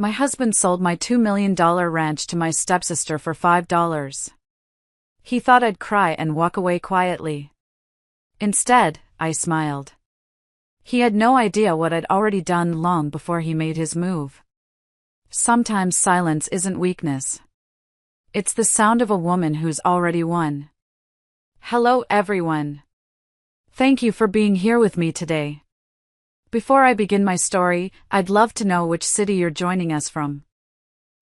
My husband sold my $2 million ranch to my stepsister for $5. He thought I'd cry and walk away quietly. Instead, I smiled. He had no idea what I'd already done long before he made his move. Sometimes silence isn't weakness. It's the sound of a woman who's already won. Hello everyone. Thank you for being here with me today. Before I begin my story, I'd love to know which city you're joining us from.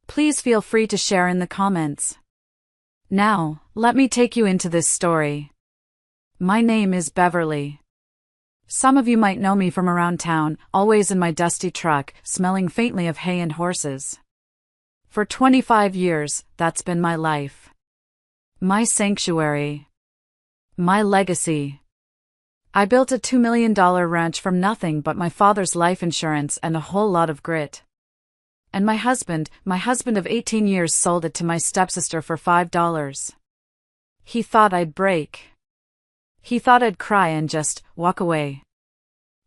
Please feel free to share in the comments. Now, let me take you into this story. My name is Beverly. Some of you might know me from around town, always in my dusty truck, smelling faintly of hay and horses. For 25 years, that's been my life. My sanctuary. My legacy. I built a $2 million ranch from nothing but my father's life insurance and a whole lot of grit. And my husband of 18 years sold it to my stepsister for $5. He thought I'd break. He thought I'd cry and just walk away.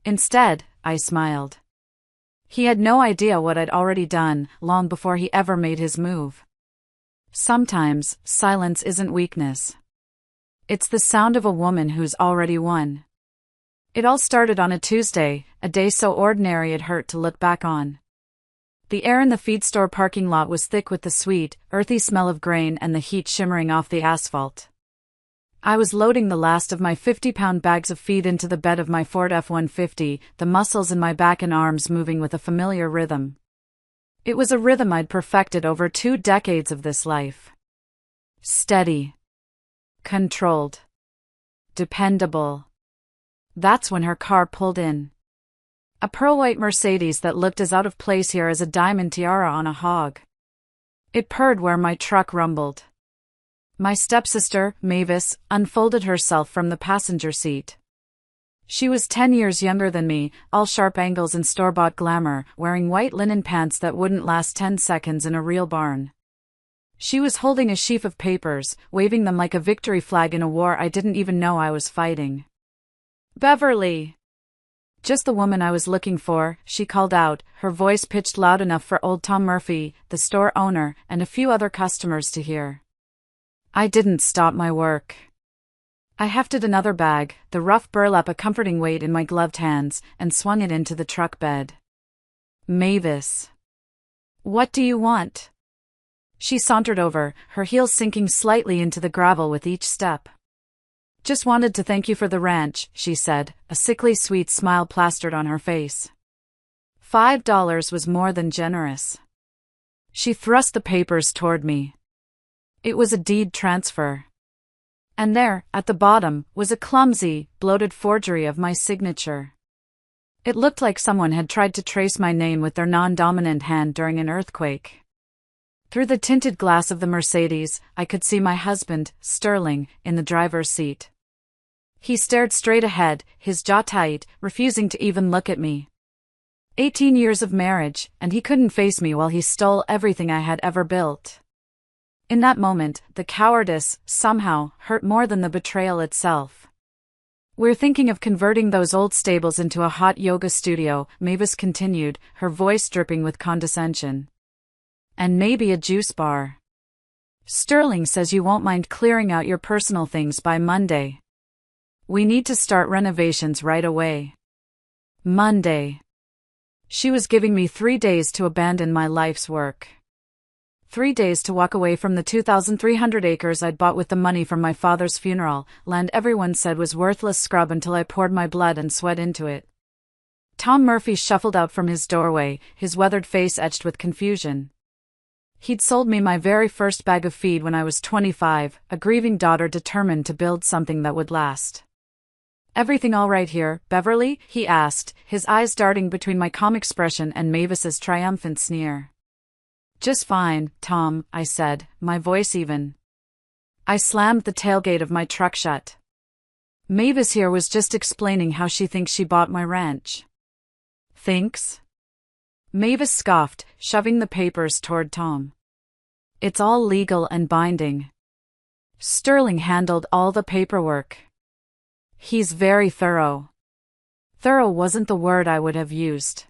Instead, I smiled. He had no idea what I'd already done, long before he ever made his move. Sometimes, silence isn't weakness. It's the sound of a woman who's already won. It all started on a Tuesday, a day so ordinary it hurt to look back on. The air in the feed store parking lot was thick with the sweet, earthy smell of grain and the heat shimmering off the asphalt. I was loading the last of my 50-pound bags of feed into the bed of my Ford F-150, the muscles in my back and arms moving with a familiar rhythm. It was a rhythm I'd perfected over 2 decades of this life. Steady. Controlled. Dependable. That's when her car pulled in. A pearl-white Mercedes that looked as out of place here as a diamond tiara on a hog. It purred where my truck rumbled. My stepsister, Mavis, unfolded herself from the passenger seat. She was 10 years younger than me, all sharp angles and store-bought glamour, wearing white linen pants that wouldn't last 10 seconds in a real barn. She was holding a sheaf of papers, waving them like a victory flag in a war I didn't even know I was fighting. Beverly! Just the woman I was looking for, she called out, her voice pitched loud enough for old Tom Murphy, the store owner, and a few other customers to hear. I didn't stop my work. I hefted another bag, the rough burlap a comforting weight in my gloved hands, and swung it into the truck bed. Mavis. What do you want? She sauntered over, her heels sinking slightly into the gravel with each step. Just wanted to thank you for the ranch, she said, a sickly sweet smile plastered on her face. $5 was more than generous. She thrust the papers toward me. It was a deed transfer. And there, at the bottom, was a clumsy, bloated forgery of my signature. It looked like someone had tried to trace my name with their non-dominant hand during an earthquake. Through the tinted glass of the Mercedes, I could see my husband, Sterling, in the driver's seat. He stared straight ahead, his jaw tight, refusing to even look at me. 18 years of marriage, and he couldn't face me while he stole everything I had ever built. In that moment, the cowardice, somehow, hurt more than the betrayal itself. We're thinking of converting those old stables into a hot yoga studio, Mavis continued, her voice dripping with condescension. And maybe a juice bar. Sterling says you won't mind clearing out your personal things by Monday. We need to start renovations right away. Monday. She was giving me 3 days to abandon my life's work. 3 days to walk away from the 2,300 acres I'd bought with the money from my father's funeral, land everyone said was worthless scrub until I poured my blood and sweat into it. Tom Murphy shuffled out from his doorway, his weathered face etched with confusion. He'd sold me my very first bag of feed when I was 25, a grieving daughter determined to build something that would last. Everything all right here, Beverly? He asked, his eyes darting between my calm expression and Mavis's triumphant sneer. Just fine, Tom, I said, my voice even. I slammed the tailgate of my truck shut. Mavis here was just explaining how she thinks she bought my ranch. Thinks? Mavis scoffed, shoving the papers toward Tom. It's all legal and binding. Sterling handled all the paperwork. He's very thorough. Thorough wasn't the word I would have used.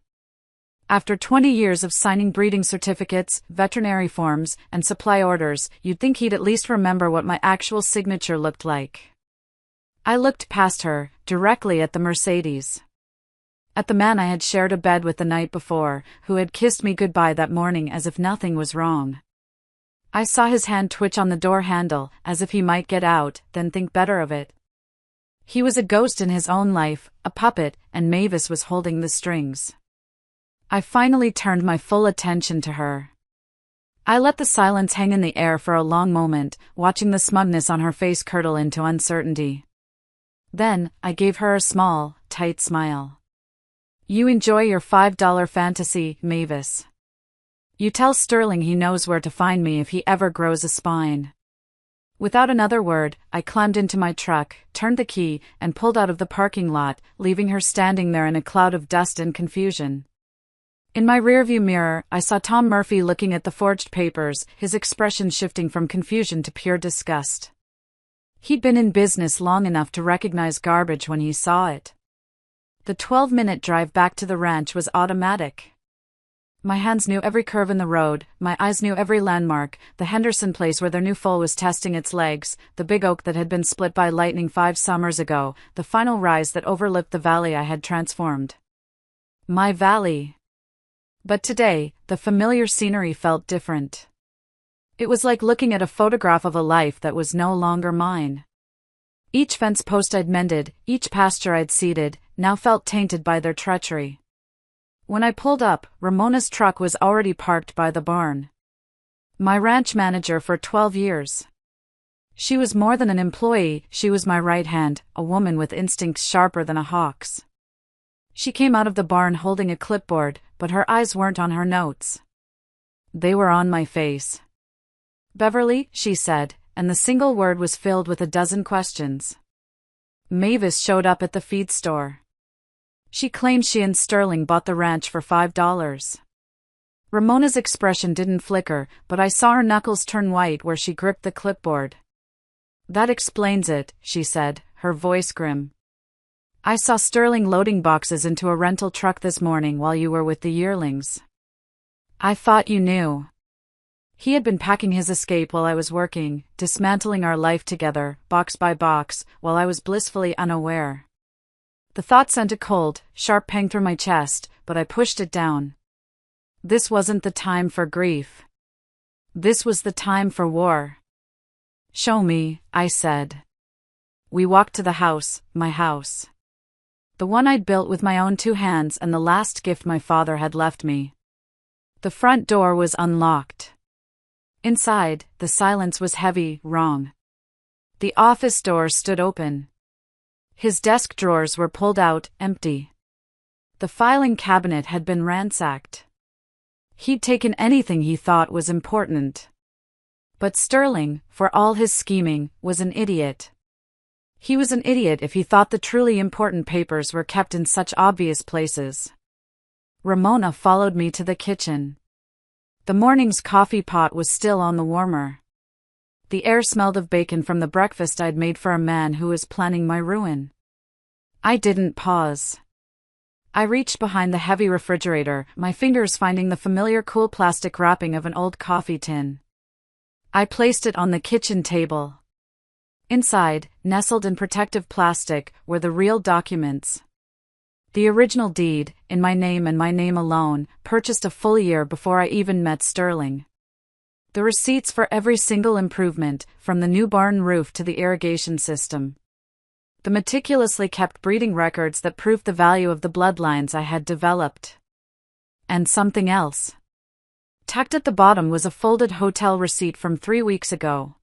After 20 years of signing breeding certificates, veterinary forms, and supply orders, you'd think he'd at least remember what my actual signature looked like. I looked past her, directly at the Mercedes. At the man I had shared a bed with the night before, who had kissed me goodbye that morning as if nothing was wrong. I saw his hand twitch on the door handle, as if he might get out, then think better of it. He was a ghost in his own life, a puppet, and Mavis was holding the strings. I finally turned my full attention to her. I let the silence hang in the air for a long moment, watching the smugness on her face curdle into uncertainty. Then, I gave her a small, tight smile. "You enjoy your $5 fantasy, Mavis. You tell Sterling he knows where to find me if he ever grows a spine." Without another word, I climbed into my truck, turned the key, and pulled out of the parking lot, leaving her standing there in a cloud of dust and confusion. In my rearview mirror, I saw Tom Murphy looking at the forged papers, his expression shifting from confusion to pure disgust. He'd been in business long enough to recognize garbage when he saw it. The 12-minute drive back to the ranch was automatic. My hands knew every curve in the road, my eyes knew every landmark, the Henderson place where their new foal was testing its legs, the big oak that had been split by lightning 5 summers ago, the final rise that overlooked the valley I had transformed. My valley. But today, the familiar scenery felt different. It was like looking at a photograph of a life that was no longer mine. Each fence post I'd mended, each pasture I'd seeded, now felt tainted by their treachery. When I pulled up, Ramona's truck was already parked by the barn. My ranch manager for 12 years. She was more than an employee, she was my right hand, a woman with instincts sharper than a hawk's. She came out of the barn holding a clipboard, but her eyes weren't on her notes. They were on my face. "Beverly," she said, and the single word was filled with a dozen questions. Mavis showed up at the feed store. She claimed she and Sterling bought the ranch for $5. Ramona's expression didn't flicker, but I saw her knuckles turn white where she gripped the clipboard. "That explains it," she said, her voice grim. "I saw Sterling loading boxes into a rental truck this morning while you were with the yearlings. I thought you knew." He had been packing his escape while I was working, dismantling our life together, box by box, while I was blissfully unaware. The thought sent a cold, sharp pang through my chest, but I pushed it down. This wasn't the time for grief. This was the time for war. "Show me," I said. We walked to the house, my house. The one I'd built with my own 2 hands and the last gift my father had left me. The front door was unlocked. Inside, the silence was heavy, wrong. The office door stood open. His desk drawers were pulled out, empty. The filing cabinet had been ransacked. He'd taken anything he thought was important. But Sterling, for all his scheming, was an idiot. He was an idiot if he thought the truly important papers were kept in such obvious places. Ramona followed me to the kitchen. The morning's coffee pot was still on the warmer. The air smelled of bacon from the breakfast I'd made for a man who was planning my ruin. I didn't pause. I reached behind the heavy refrigerator, my fingers finding the familiar cool plastic wrapping of an old coffee tin. I placed it on the kitchen table. Inside, nestled in protective plastic, were the real documents. The original deed, in my name and my name alone, purchased a full year before I even met Sterling. The receipts for every single improvement, from the new barn roof to the irrigation system. The meticulously kept breeding records that proved the value of the bloodlines I had developed. And something else. Tucked at the bottom was a folded hotel receipt from 3 weeks ago.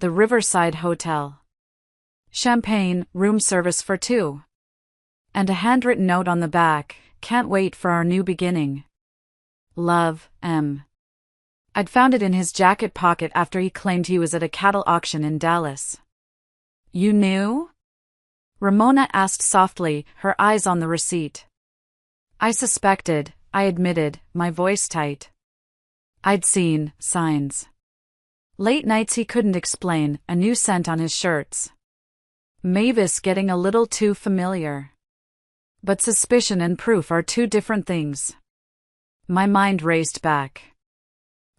The Riverside Hotel. Champagne, room service for 2. And a handwritten note on the back, "Can't wait for our new beginning. Love, M." I'd found it in his jacket pocket after he claimed he was at a cattle auction in Dallas. "You knew?" Ramona asked softly, her eyes on the receipt. "I suspected," I admitted, my voice tight. I'd seen signs. Late nights he couldn't explain, a new scent on his shirts. Mavis getting a little too familiar. But suspicion and proof are 2 different things. My mind raced back.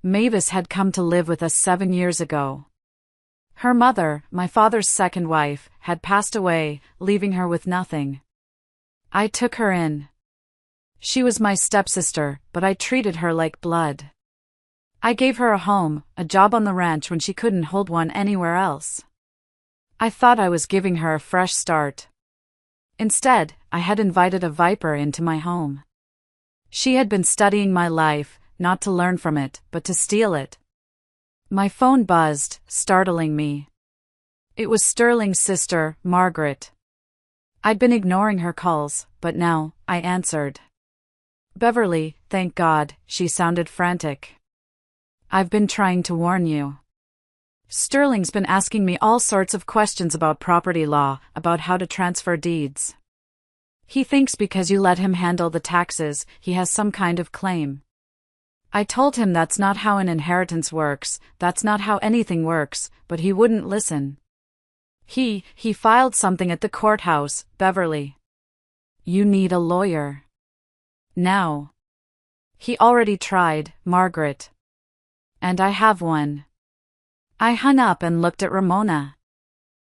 Mavis had come to live with us 7 years ago. Her mother, my father's second wife, had passed away, leaving her with nothing. I took her in. She was my stepsister, but I treated her like blood. I gave her a home, a job on the ranch when she couldn't hold one anywhere else. I thought I was giving her a fresh start. Instead, I had invited a viper into my home. She had been studying my life, not to learn from it, but to steal it. My phone buzzed, startling me. It was Sterling's sister, Margaret. I'd been ignoring her calls, but now, I answered. "Beverly, thank God," she sounded frantic. "I've been trying to warn you. Sterling's been asking me all sorts of questions about property law, about how to transfer deeds. He thinks because you let him handle the taxes, he has some kind of claim. I told him that's not how an inheritance works, that's not how anything works, but he wouldn't listen. He filed something at the courthouse, Beverly. You need a lawyer. Now. He already tried, Margaret. And I have one." I hung up and looked at Ramona.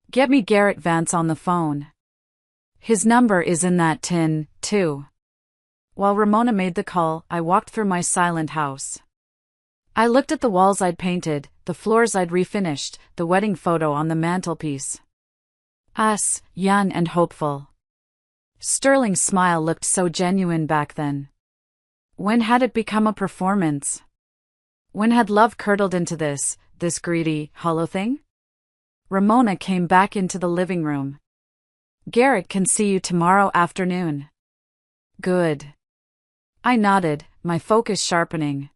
"Get me Garrett Vance on the phone. His number is in that tin, too." While Ramona made the call, I walked through my silent house. I looked at the walls I'd painted, the floors I'd refinished, the wedding photo on the mantelpiece. Us, young and hopeful. Sterling's smile looked so genuine back then. When had it become a performance? When had love curdled into this greedy, hollow thing? Ramona came back into the living room. "Garrett can see you tomorrow afternoon." "Good." I nodded, my focus sharpening.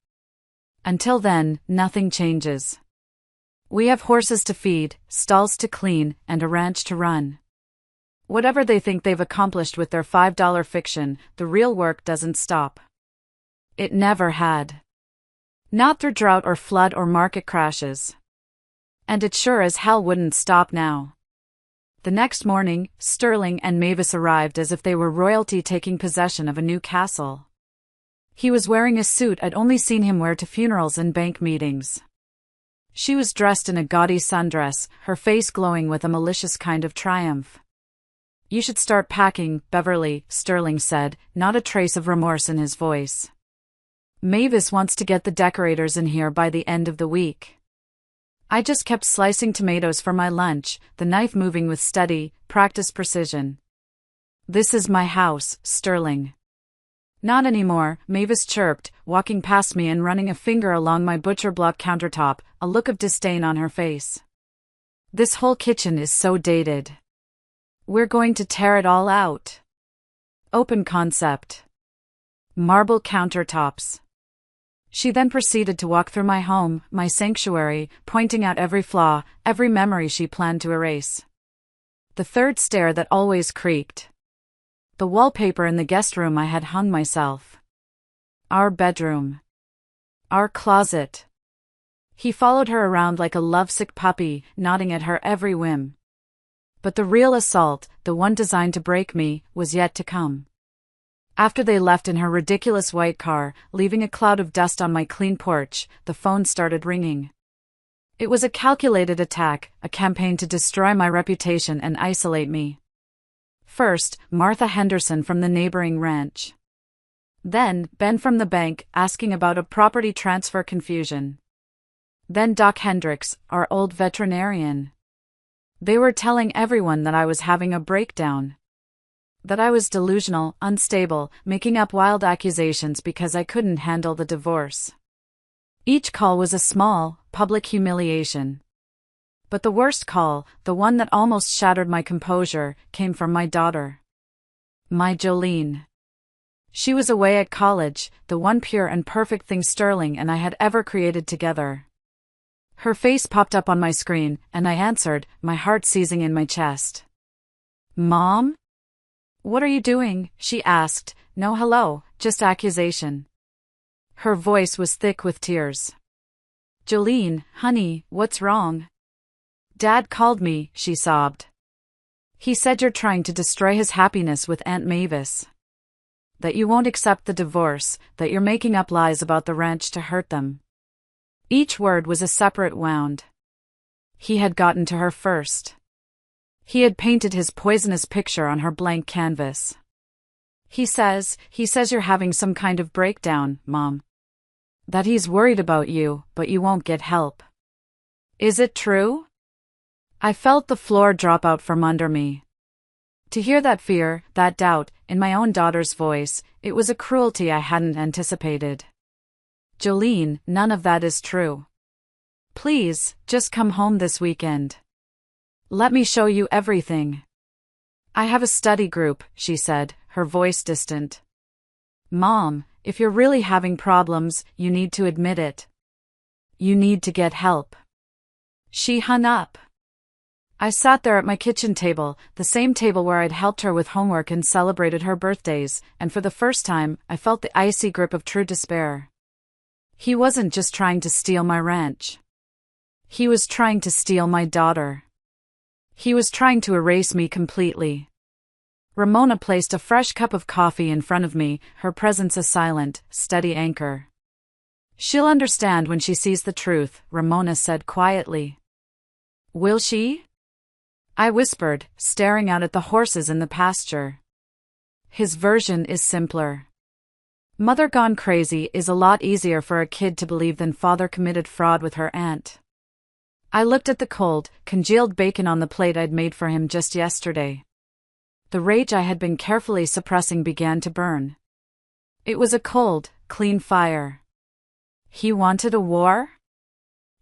"Until then, nothing changes. We have horses to feed, stalls to clean, and a ranch to run. Whatever they think they've accomplished with their $5 fiction, the real work doesn't stop. It never had. Not through drought or flood or market crashes. And it sure as hell wouldn't stop now." The next morning, Sterling and Mavis arrived as if they were royalty taking possession of a new castle. He was wearing a suit I'd only seen him wear to funerals and bank meetings. She was dressed in a gaudy sundress, her face glowing with a malicious kind of triumph. "You should start packing, Beverly," Sterling said, not a trace of remorse in his voice. "Mavis wants to get the decorators in here by the end of the week." I just kept slicing tomatoes for my lunch, the knife moving with steady, practiced precision. "This is my house, Sterling." "Not anymore," Mavis chirped, walking past me and running a finger along my butcher block countertop, a look of disdain on her face. "This whole kitchen is so dated. We're going to tear it all out. Open concept. Marble countertops." She then proceeded to walk through my home, my sanctuary, pointing out every flaw, every memory she planned to erase. The third stair that always creaked. The wallpaper in the guest room I had hung myself. Our bedroom. Our closet. He followed her around like a lovesick puppy, nodding at her every whim. But the real assault, the one designed to break me, was yet to come. After they left in her ridiculous white car, leaving a cloud of dust on my clean porch, the phone started ringing. It was a calculated attack, a campaign to destroy my reputation and isolate me. First, Martha Henderson from the neighboring ranch. Then, Ben from the bank, asking about a property transfer confusion. Then Doc Hendricks, our old veterinarian. They were telling everyone that I was having a breakdown. That I was delusional, unstable, making up wild accusations because I couldn't handle the divorce. Each call was a small, public humiliation. But the worst call, the one that almost shattered my composure, came from my daughter. My Jolene. She was away at college, the one pure and perfect thing Sterling and I had ever created together. Her face popped up on my screen, and I answered, my heart seizing in my chest. "Mom? What are you doing?" she asked. "No hello, just accusation." Her voice was thick with tears. "Jolene, honey, what's wrong?" "Dad called me," she sobbed. "He said you're trying to destroy his happiness with Aunt Mavis." that you won't accept the divorce, that you're making up lies about the ranch to hurt them. Each word was a separate wound. He had gotten to her first. He had painted his poisonous picture on her blank canvas. He says you're having some kind of breakdown, Mom. That he's worried about you, but you won't get help. Is it true? I felt the floor drop out from under me. To hear that fear, that doubt, in my own daughter's voice, it was a cruelty I hadn't anticipated. Jolene, none of that is true. Please, just come home this weekend. Let me show you everything. I have a study group, she said, her voice distant. Mom, if you're really having problems, you need to admit it. You need to get help. She hung up. I sat there at my kitchen table, the same table where I'd helped her with homework and celebrated her birthdays, and for the first time, I felt the icy grip of true despair. He wasn't just trying to steal my ranch. He was trying to steal my daughter. He was trying to erase me completely. Ramona placed a fresh cup of coffee in front of me, her presence a silent, steady anchor. She'll understand when she sees the truth, Ramona said quietly. Will she? I whispered, staring out at the horses in the pasture. His version is simpler. Mother gone crazy is a lot easier for a kid to believe than father committed fraud with her aunt. I looked at the cold, congealed bacon on the plate I'd made for him just yesterday. The rage I had been carefully suppressing began to burn. It was a cold, clean fire. He wanted a war?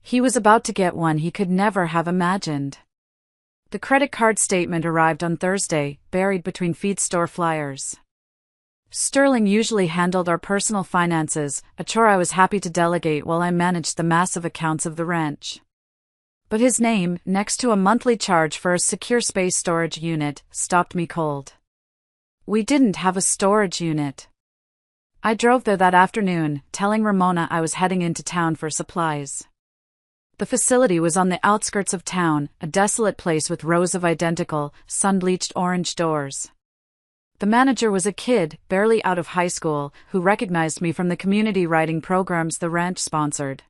He was about to get one he could never have imagined. The credit card statement arrived on Thursday, buried between feed store flyers. Sterling usually handled our personal finances, a chore I was happy to delegate while I managed the massive accounts of the ranch. But his name, next to a monthly charge for a secure space storage unit, stopped me cold. We didn't have a storage unit. I drove there that afternoon, telling Ramona I was heading into town for supplies. The facility was on the outskirts of town, a desolate place with rows of identical, sun-bleached orange doors. The manager was a kid, barely out of high school, who recognized me from the community writing programs the ranch sponsored.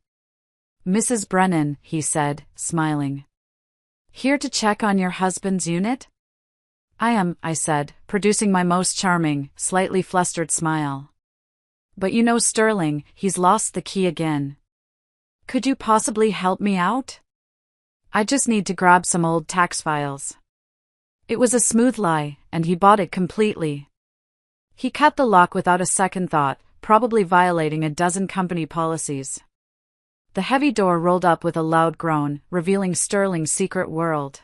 Mrs. Brennan, he said, smiling. Here to check on your husband's unit? I am, I said, producing my most charming, slightly flustered smile. But you know Sterling, he's lost the key again. Could you possibly help me out? I just need to grab some old tax files. It was a smooth lie, and he bought it completely. He cut the lock without a second thought, probably violating a dozen company policies. The heavy door rolled up with a loud groan, revealing Sterling's secret world.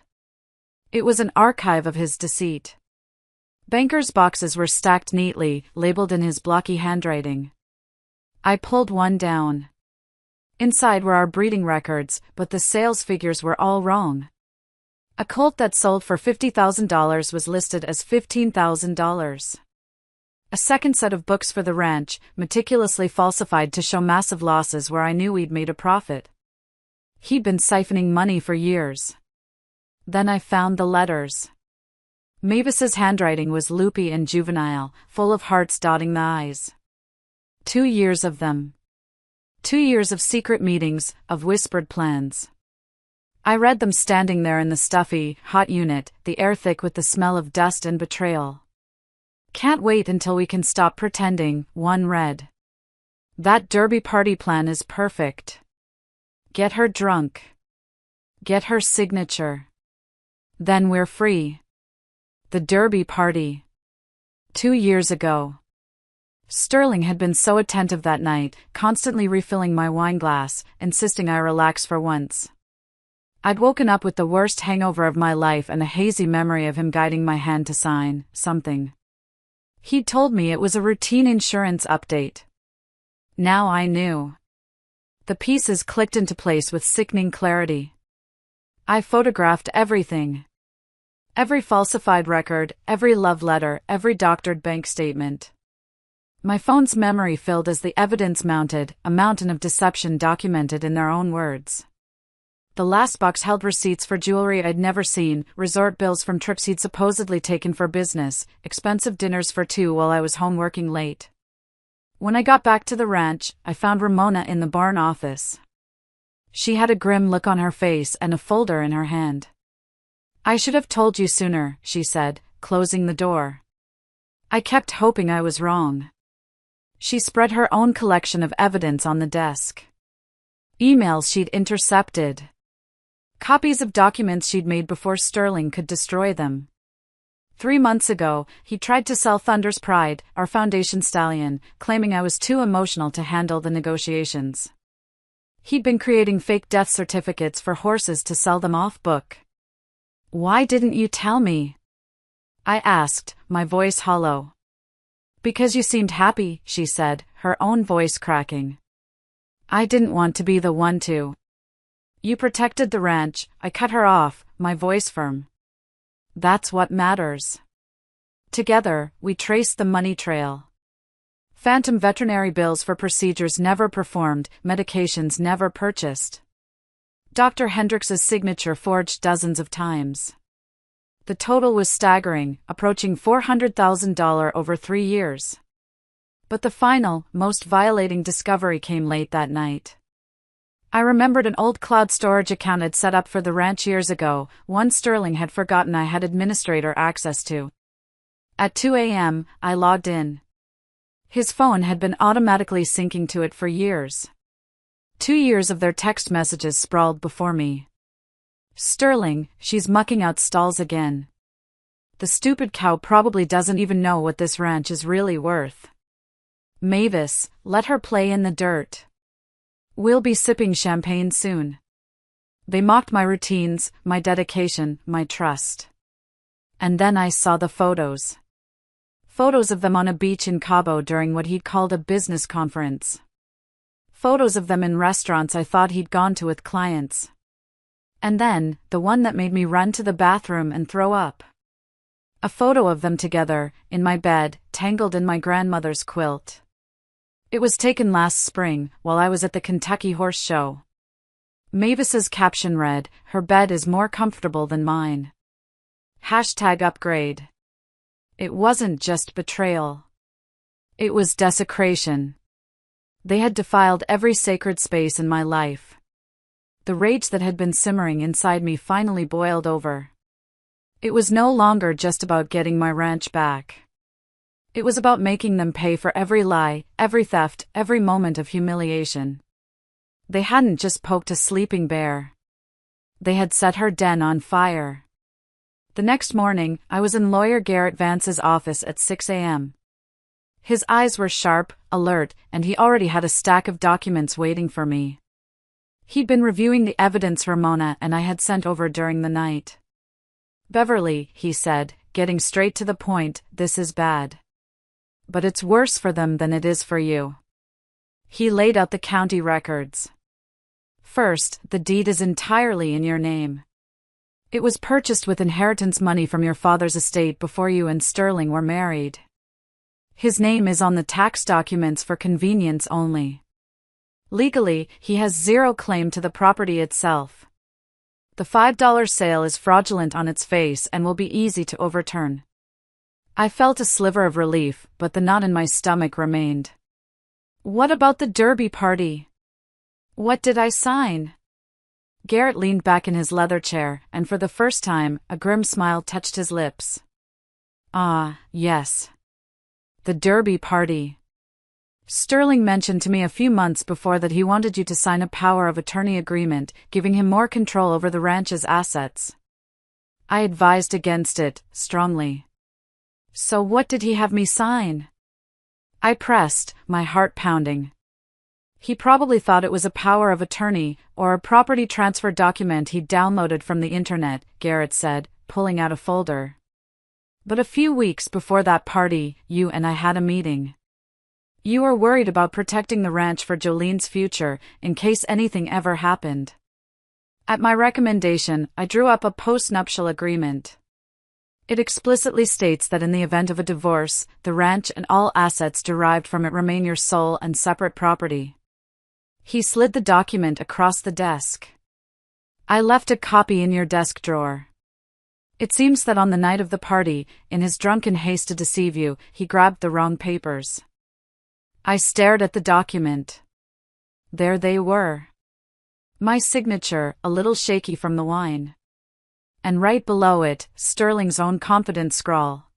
It was an archive of his deceit. Bankers' boxes were stacked neatly, labeled in his blocky handwriting. I pulled one down. Inside were our breeding records, but the sales figures were all wrong. A colt that sold for $50,000 was listed as $15,000. A second set of books for the ranch, meticulously falsified to show massive losses where I knew we'd made a profit. He'd been siphoning money for years. Then I found the letters. Mavis's handwriting was loopy and juvenile, full of hearts dotting the I's. 2 years of them. 2 years of secret meetings, of whispered plans. I read them standing there in the stuffy, hot unit, the air thick with the smell of dust and betrayal. Can't wait until we can stop pretending, one read. That derby party plan is perfect. Get her drunk. Get her signature. Then we're free. The derby party. 2 years ago. Sterling had been so attentive that night, constantly refilling my wine glass, insisting I relax for once. I'd woken up with the worst hangover of my life and a hazy memory of him guiding my hand to sign something. He'd told me it was a routine insurance update. Now I knew. The pieces clicked into place with sickening clarity. I photographed everything. Every falsified record, every love letter, every doctored bank statement. My phone's memory filled as the evidence mounted, a mountain of deception documented in their own words. The last box held receipts for jewelry I'd never seen, resort bills from trips he'd supposedly taken for business, expensive dinners for two while I was home working late. When I got back to the ranch, I found Ramona in the barn office. She had a grim look on her face and a folder in her hand. "I should have told you sooner," she said, closing the door. I kept hoping I was wrong. She spread her own collection of evidence on the desk. Emails she'd intercepted. Copies of documents she'd made before Sterling could destroy them. 3 months ago, he tried to sell Thunder's Pride, our foundation stallion, claiming I was too emotional to handle the negotiations. He'd been creating fake death certificates for horses to sell them off-book. "Why didn't you tell me?" I asked, my voice hollow. "Because you seemed happy," she said, her own voice cracking. "I didn't want to be the one to." "You protected the ranch," I cut her off, my voice firm. "That's what matters." Together, we traced the money trail. Phantom veterinary bills for procedures never performed, medications never purchased. Dr. Hendrix's signature forged dozens of times. The total was staggering, approaching $400,000 over 3 years. But the final, most violating discovery came late that night. I remembered an old cloud storage account I'd set up for the ranch years ago, one Sterling had forgotten I had administrator access to. At 2 a.m., I logged in. His phone had been automatically syncing to it for years. 2 years of their text messages sprawled before me. "Sterling, she's mucking out stalls again. The stupid cow probably doesn't even know what this ranch is really worth. Mavis, let her play in the dirt. We'll be sipping champagne soon." They mocked my routines, my dedication, my trust. And then I saw the photos. Photos of them on a beach in Cabo during what he'd called a business conference. Photos of them in restaurants I thought he'd gone to with clients. And then, the one that made me run to the bathroom and throw up. A photo of them together, in my bed, tangled in my grandmother's quilt. It was taken last spring, while I was at the Kentucky Horse Show. Mavis's caption read, "Her bed is more comfortable than mine." #upgrade. It wasn't just betrayal. It was desecration. They had defiled every sacred space in my life. The rage that had been simmering inside me finally boiled over. It was no longer just about getting my ranch back. It was about making them pay for every lie, every theft, every moment of humiliation. They hadn't just poked a sleeping bear. They had set her den on fire. The next morning, I was in lawyer Garrett Vance's office at 6 a.m. His eyes were sharp, alert, and he already had a stack of documents waiting for me. He'd been reviewing the evidence Ramona and I had sent over during the night. "Beverly," he said, getting straight to the point, "this is bad. But it's worse for them than it is for you." He laid out the county records. "First, the deed is entirely in your name. It was purchased with inheritance money from your father's estate before you and Sterling were married. His name is on the tax documents for convenience only. Legally, he has zero claim to the property itself. The $5 sale is fraudulent on its face and will be easy to overturn." I felt a sliver of relief, but the knot in my stomach remained. "What about the Derby party? What did I sign?" Garrett leaned back in his leather chair, and for the first time, a grim smile touched his lips. "Ah, yes. The Derby party. Sterling mentioned to me a few months before that he wanted you to sign a power of attorney agreement, giving him more control over the ranch's assets. I advised against it, strongly." "So what did he have me sign?" I pressed, my heart pounding. "He probably thought it was a power of attorney, or a property transfer document he'd downloaded from the internet," Garrett said, pulling out a folder. "But a few weeks before that party, you and I had a meeting. You were worried about protecting the ranch for Jolene's future, in case anything ever happened. At my recommendation, I drew up a post-nuptial agreement. It explicitly states that in the event of a divorce, the ranch and all assets derived from it remain your sole and separate property." He slid the document across the desk. I left a copy in your desk drawer. It seems that on the night of the party, in his drunken haste to deceive you, he grabbed the wrong papers. I stared at the document. There they were. My signature, a little shaky from the wine. And right below it, Sterling's own confident scrawl.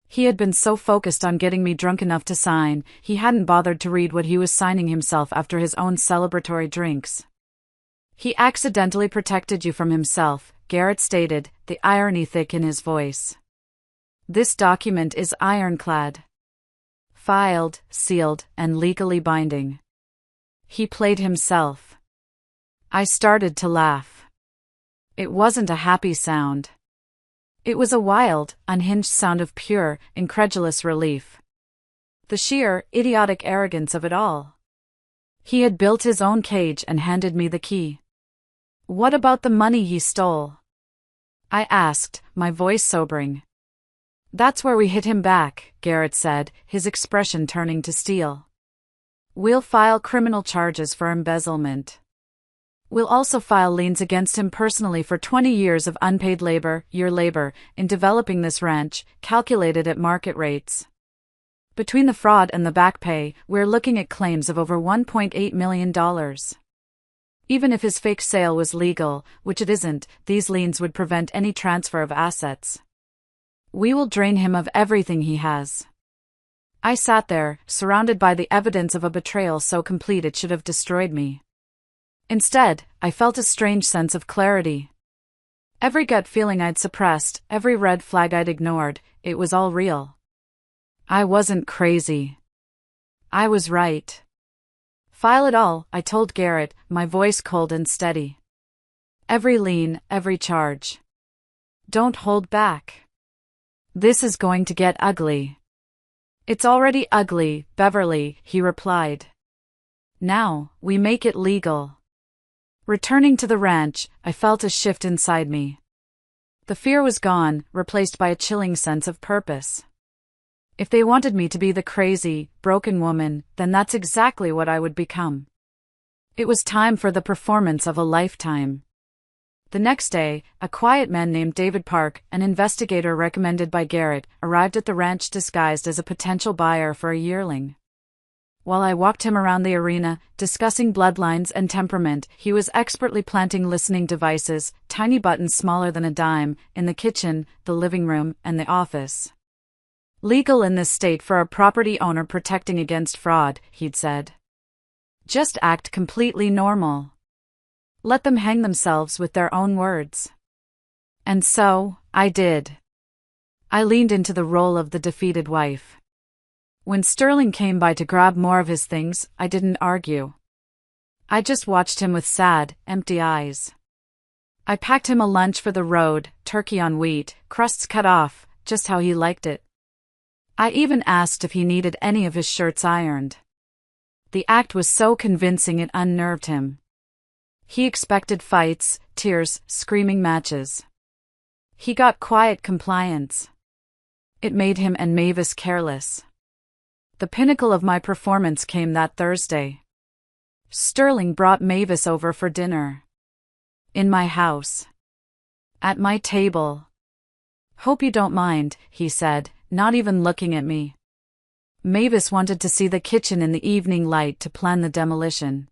He had been so focused on getting me drunk enough to sign, he hadn't bothered to read what he was signing himself after his own celebratory drinks. He accidentally protected you from himself, Garrett stated, the irony thick in his voice. This document is ironclad. Filed, sealed, and legally binding. He played himself. I started to laugh. It wasn't a happy sound. It was a wild, unhinged sound of pure, incredulous relief. The sheer, idiotic arrogance of it all. He had built his own cage and handed me the key. What about the money he stole? I asked, my voice sobering. That's where we hit him back, Garrett said, his expression turning to steel. We'll file criminal charges for embezzlement. We'll also file liens against him personally for 20 years of unpaid labor, your labor, in developing this ranch, calculated at market rates. Between the fraud and the back pay, we're looking at claims of over $1.8 million. Even if his fake sale was legal, which it isn't, these liens would prevent any transfer of assets. We will drain him of everything he has. I sat there, surrounded by the evidence of a betrayal so complete it should have destroyed me. Instead, I felt a strange sense of clarity. Every gut feeling I'd suppressed, every red flag I'd ignored, it was all real. I wasn't crazy. I was right. File it all, I told Garrett, my voice cold and steady. Every lien, every charge. Don't hold back. This is going to get ugly. It's already ugly, Beverly, he replied. Now, we make it legal. Returning to the ranch, I felt a shift inside me. The fear was gone, replaced by a chilling sense of purpose. If they wanted me to be the crazy, broken woman, then that's exactly what I would become. It was time for the performance of a lifetime. The next day, a quiet man named David Park, an investigator recommended by Garrett, arrived at the ranch disguised as a potential buyer for a yearling. While I walked him around the arena, discussing bloodlines and temperament, he was expertly planting listening devices, tiny buttons smaller than a dime, in the kitchen, the living room, and the office. Legal in this state for a property owner protecting against fraud, he'd said. Just act completely normal. Let them hang themselves with their own words. And so, I did. I leaned into the role of the defeated wife. When Sterling came by to grab more of his things, I didn't argue. I just watched him with sad, empty eyes. I packed him a lunch for the road, turkey on wheat, crusts cut off, just how he liked it. I even asked if he needed any of his shirts ironed. The act was so convincing it unnerved him. He expected fights, tears, screaming matches. He got quiet compliance. It made him and Mavis careless. The pinnacle of my performance came that Thursday. Sterling brought Mavis over for dinner. In my house. At my table. Hope you don't mind, he said, not even looking at me. Mavis wanted to see the kitchen in the evening light to plan the demolition.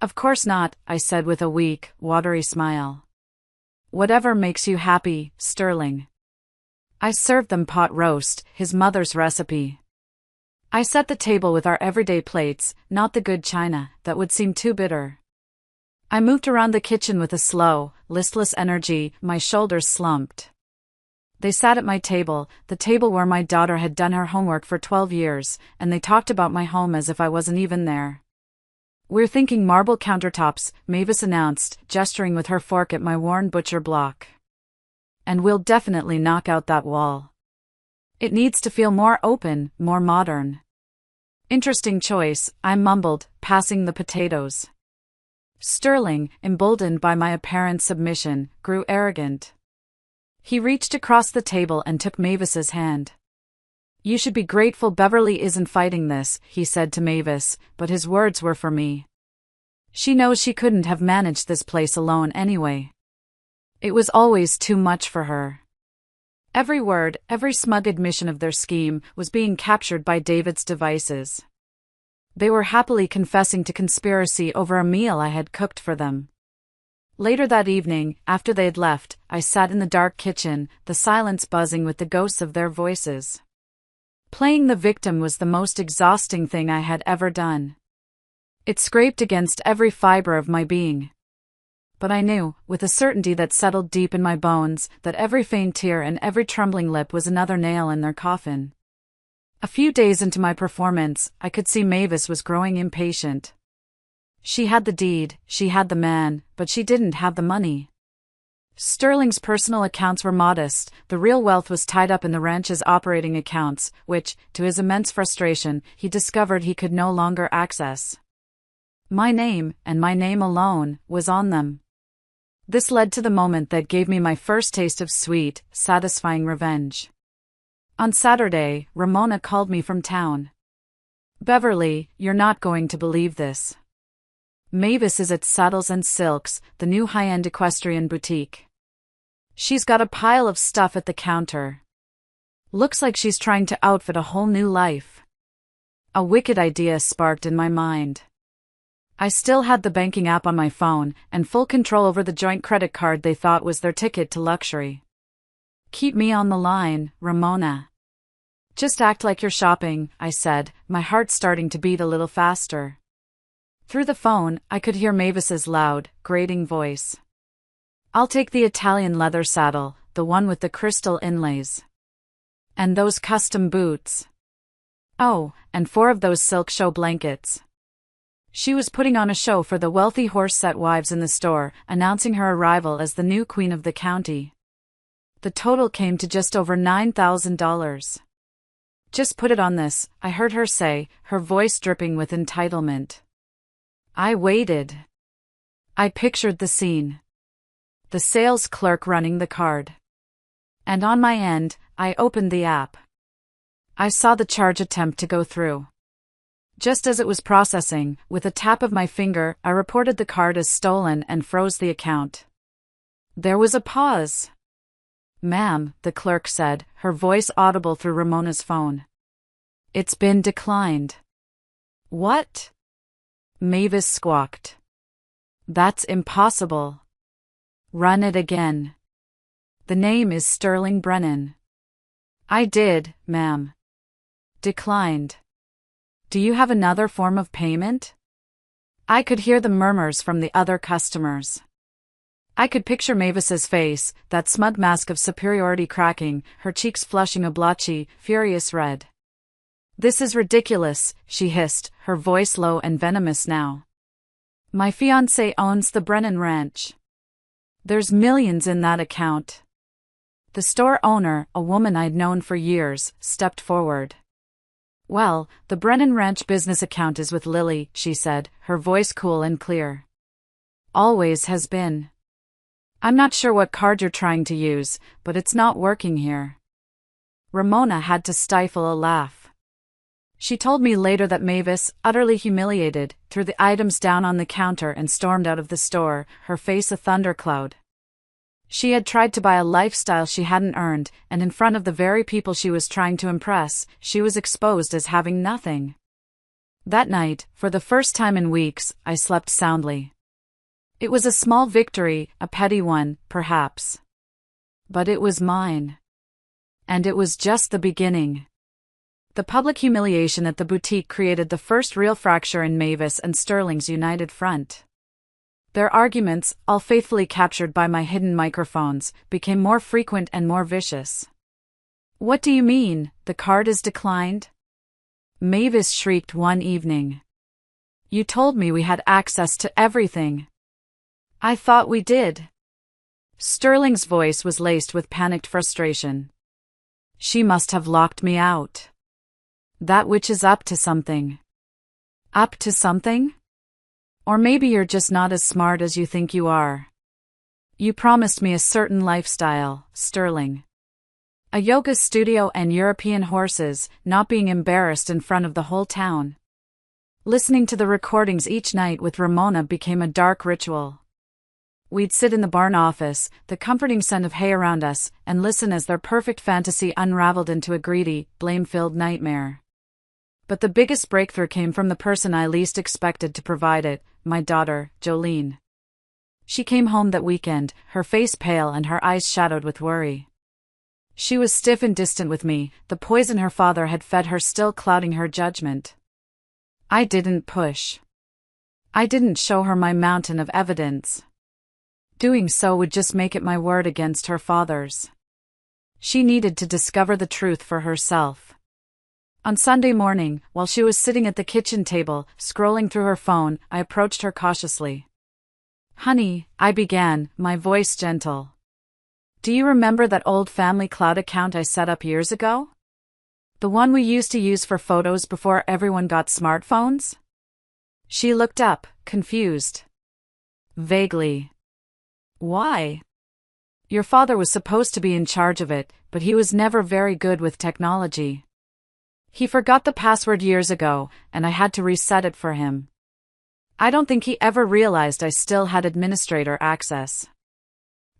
Of course not, I said with a weak, watery smile. Whatever makes you happy, Sterling. I served them pot roast, his mother's recipe. I set the table with our everyday plates, not the good china, that would seem too bitter. I moved around the kitchen with a slow, listless energy, my shoulders slumped. They sat at my table, the table where my daughter had done her homework for 12 years, and they talked about my home as if I wasn't even there. We're thinking marble countertops, Mavis announced, gesturing with her fork at my worn butcher block. And we'll definitely knock out that wall. It needs to feel more open, more modern. Interesting choice, I mumbled, passing the potatoes. Sterling, emboldened by my apparent submission, grew arrogant. He reached across the table and took Mavis's hand. You should be grateful Beverly isn't fighting this, he said to Mavis, but his words were for me. She knows she couldn't have managed this place alone anyway. It was always too much for her. Every word, every smug admission of their scheme was being captured by David's devices. They were happily confessing to conspiracy over a meal I had cooked for them. Later that evening, after they had left, I sat in the dark kitchen, the silence buzzing with the ghosts of their voices. Playing the victim was the most exhausting thing I had ever done. It scraped against every fiber of my being. But I knew, with a certainty that settled deep in my bones, that every faint tear and every trembling lip was another nail in their coffin. A few days into my performance, I could see Mavis was growing impatient. She had the deed, she had the man, but she didn't have the money. Sterling's personal accounts were modest, the real wealth was tied up in the ranch's operating accounts, which, to his immense frustration, he discovered he could no longer access. My name, and my name alone, was on them. This led to the moment that gave me my first taste of sweet, satisfying revenge. On Saturday, Ramona called me from town. "Beverly, you're not going to believe this. Mavis is at Saddles and Silks, the new high-end equestrian boutique. She's got a pile of stuff at the counter. Looks like she's trying to outfit a whole new life." A wicked idea sparked in my mind. I still had the banking app on my phone, and full control over the joint credit card they thought was their ticket to luxury. "Keep me on the line, Ramona. Just act like you're shopping," I said, my heart starting to beat a little faster. Through the phone, I could hear Mavis's loud, grating voice. "I'll take the Italian leather saddle, the one with the crystal inlays. And those custom boots. Oh, and 4 of those silk show blankets." She was putting on a show for the wealthy horse-set wives in the store, announcing her arrival as the new queen of the county. The total came to just over $9,000. "Just put it on this," I heard her say, her voice dripping with entitlement. I waited. I pictured the scene. The sales clerk running the card. And on my end, I opened the app. I saw the charge attempt to go through. Just as it was processing, with a tap of my finger, I reported the card as stolen and froze the account. There was a pause. "Ma'am," the clerk said, her voice audible through Ramona's phone. "It's been declined." "What?" Mavis squawked. "That's impossible. Run it again. The name is Sterling Brennan." "I did, ma'am." "Declined. Do you have another form of payment?" I could hear the murmurs from the other customers. I could picture Mavis's face, that smug mask of superiority cracking, her cheeks flushing a blotchy, furious red. "This is ridiculous," she hissed, her voice low and venomous now. "My fiancé owns the Brennan Ranch. There's millions in that account." The store owner, a woman I'd known for years, stepped forward. "Well, the Brennan Ranch business account is with Lily," she said, her voice cool and clear. "Always has been. I'm not sure what card you're trying to use, but it's not working here." Ramona had to stifle a laugh. She told me later that Mavis, utterly humiliated, threw the items down on the counter and stormed out of the store, her face a thundercloud. She had tried to buy a lifestyle she hadn't earned, and in front of the very people she was trying to impress, she was exposed as having nothing. That night, for the first time in weeks, I slept soundly. It was a small victory, a petty one, perhaps. But it was mine. And it was just the beginning. The public humiliation at the boutique created the first real fracture in Mavis and Sterling's united front. Their arguments, all faithfully captured by my hidden microphones, became more frequent and more vicious. "What do you mean, the card is declined?" Mavis shrieked one evening. "You told me we had access to everything." "I thought we did." Sterling's voice was laced with panicked frustration. "She must have locked me out. That witch is up to something." "Up to something? Or maybe you're just not as smart as you think you are. You promised me a certain lifestyle, Sterling. A yoga studio and European horses, not being embarrassed in front of the whole town. Listening to the recordings each night with Ramona became a dark ritual. We'd sit in the barn office, the comforting scent of hay around us, and listen as their perfect fantasy unraveled into a greedy, blame-filled nightmare. But the biggest breakthrough came from the person I least expected to provide it, my daughter, Jolene. She came home that weekend, her face pale and her eyes shadowed with worry. She was stiff and distant with me, the poison her father had fed her still clouding her judgment. I didn't push. I didn't show her my mountain of evidence. Doing so would just make it my word against her father's. She needed to discover the truth for herself. On Sunday morning, while she was sitting at the kitchen table, scrolling through her phone, I approached her cautiously. "Honey," I began, my voice gentle. "Do you remember that old family cloud account I set up years ago? The one we used to use for photos before everyone got smartphones?" She looked up, confused. Vaguely. "Why?" "Your father was supposed to be in charge of it, but he was never very good with technology. He forgot the password years ago, and I had to reset it for him. I don't think he ever realized I still had administrator access."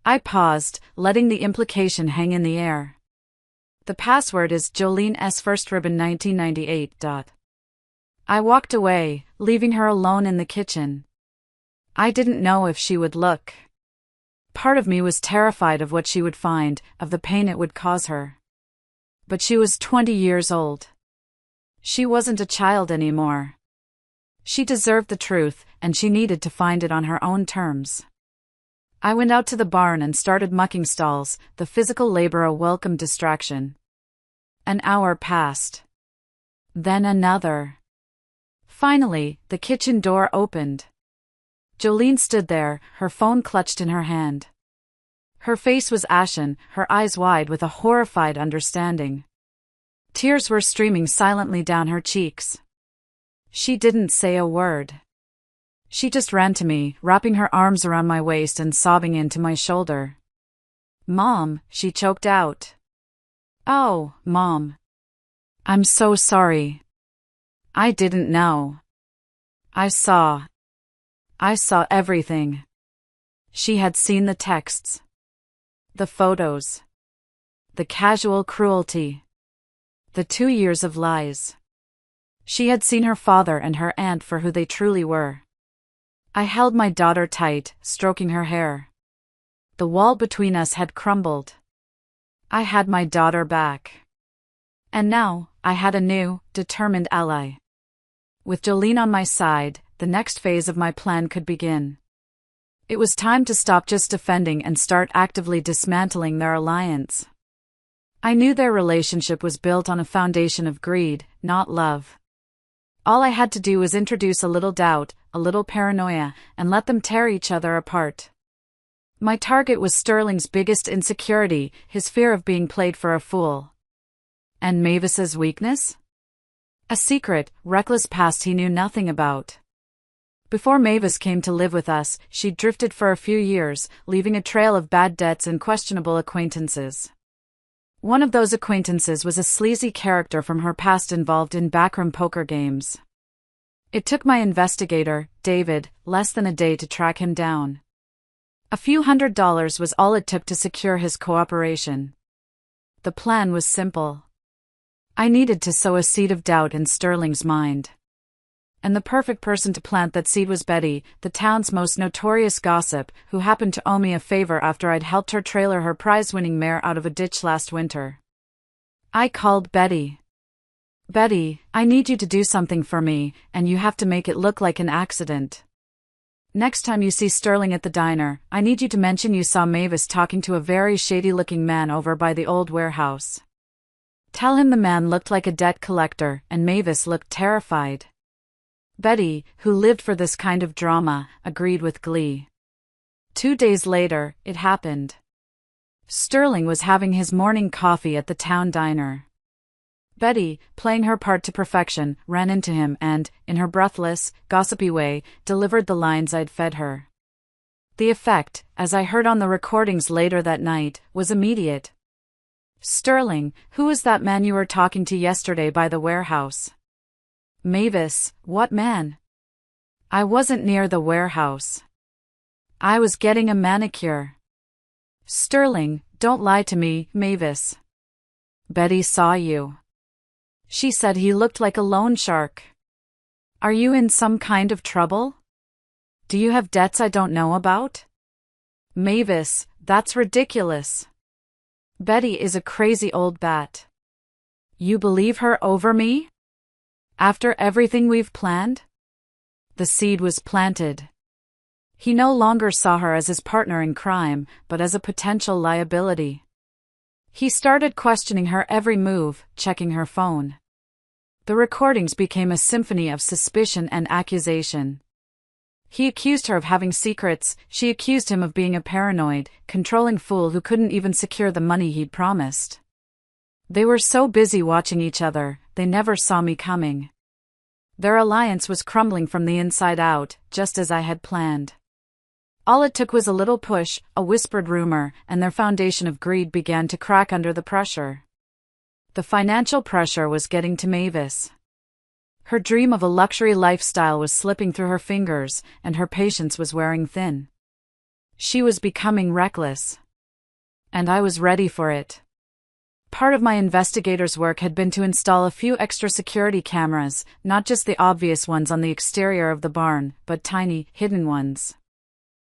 I paused, letting the implication hang in the air. "The password is Jolene S. First Ribbon 1998. I walked away, leaving her alone in the kitchen. I didn't know if she would look. Part of me was terrified of what she would find, of the pain it would cause her. But she was 20 years old. She wasn't a child anymore. She deserved the truth, and she needed to find it on her own terms. I went out to the barn and started mucking stalls, the physical labor a welcome distraction. An hour passed. Then another. Finally, the kitchen door opened. Jolene stood there, her phone clutched in her hand. Her face was ashen, her eyes wide with a horrified understanding. Tears were streaming silently down her cheeks. She didn't say a word. She just ran to me, wrapping her arms around my waist and sobbing into my shoulder. "Mom," she choked out. "Oh, Mom. I'm so sorry. I didn't know. I saw everything." She had seen the texts. The photos. The casual cruelty. The 2 years of lies. She had seen her father and her aunt for who they truly were. I held my daughter tight, stroking her hair. The wall between us had crumbled. I had my daughter back. And now, I had a new, determined ally. With Jolene on my side, the next phase of my plan could begin. It was time to stop just defending and start actively dismantling their alliance. I knew their relationship was built on a foundation of greed, not love. All I had to do was introduce a little doubt, a little paranoia, and let them tear each other apart. My target was Sterling's biggest insecurity, his fear of being played for a fool. And Mavis's weakness? A secret, reckless past he knew nothing about. Before Mavis came to live with us, she drifted for a few years, leaving a trail of bad debts and questionable acquaintances. One of those acquaintances was a sleazy character from her past involved in backroom poker games. It took my investigator, David, less than a day to track him down. A few $100s was all it took to secure his cooperation. The plan was simple. I needed to sow a seed of doubt in Sterling's mind. And the perfect person to plant that seed was Betty, the town's most notorious gossip, who happened to owe me a favor after I'd helped her trailer her prize-winning mare out of a ditch last winter. I called Betty. "Betty, I need you to do something for me, and you have to make it look like an accident. Next time you see Sterling at the diner, I need you to mention you saw Mavis talking to a very shady-looking man over by the old warehouse. Tell him the man looked like a debt collector, and Mavis looked terrified." Betty, who lived for this kind of drama, agreed with glee. 2 days later, it happened. Sterling was having his morning coffee at the town diner. Betty, playing her part to perfection, ran into him and, in her breathless, gossipy way, delivered the lines I'd fed her. The effect, as I heard on the recordings later that night, was immediate. "Sterling, who was that man you were talking to yesterday by the warehouse?" Mavis, what man? I wasn't near the warehouse. I was getting a manicure. Sterling, don't lie to me, Mavis. Betty saw you. She said he looked like a loan shark. Are you in some kind of trouble? Do you have debts I don't know about? Mavis, that's ridiculous. Betty is a crazy old bat. You believe her over me? After everything we've planned? The seed was planted. He no longer saw her as his partner in crime, but as a potential liability. He started questioning her every move, checking her phone. The recordings became a symphony of suspicion and accusation. He accused her of having secrets, she accused him of being a paranoid, controlling fool who couldn't even secure the money he'd promised. They were so busy watching each other, they never saw me coming. Their alliance was crumbling from the inside out, just as I had planned. All it took was a little push, a whispered rumor, and their foundation of greed began to crack under the pressure. The financial pressure was getting to Mavis. Her dream of a luxury lifestyle was slipping through her fingers, and her patience was wearing thin. She was becoming reckless. And I was ready for it. Part of my investigator's work had been to install a few extra security cameras, not just the obvious ones on the exterior of the barn, but tiny, hidden ones.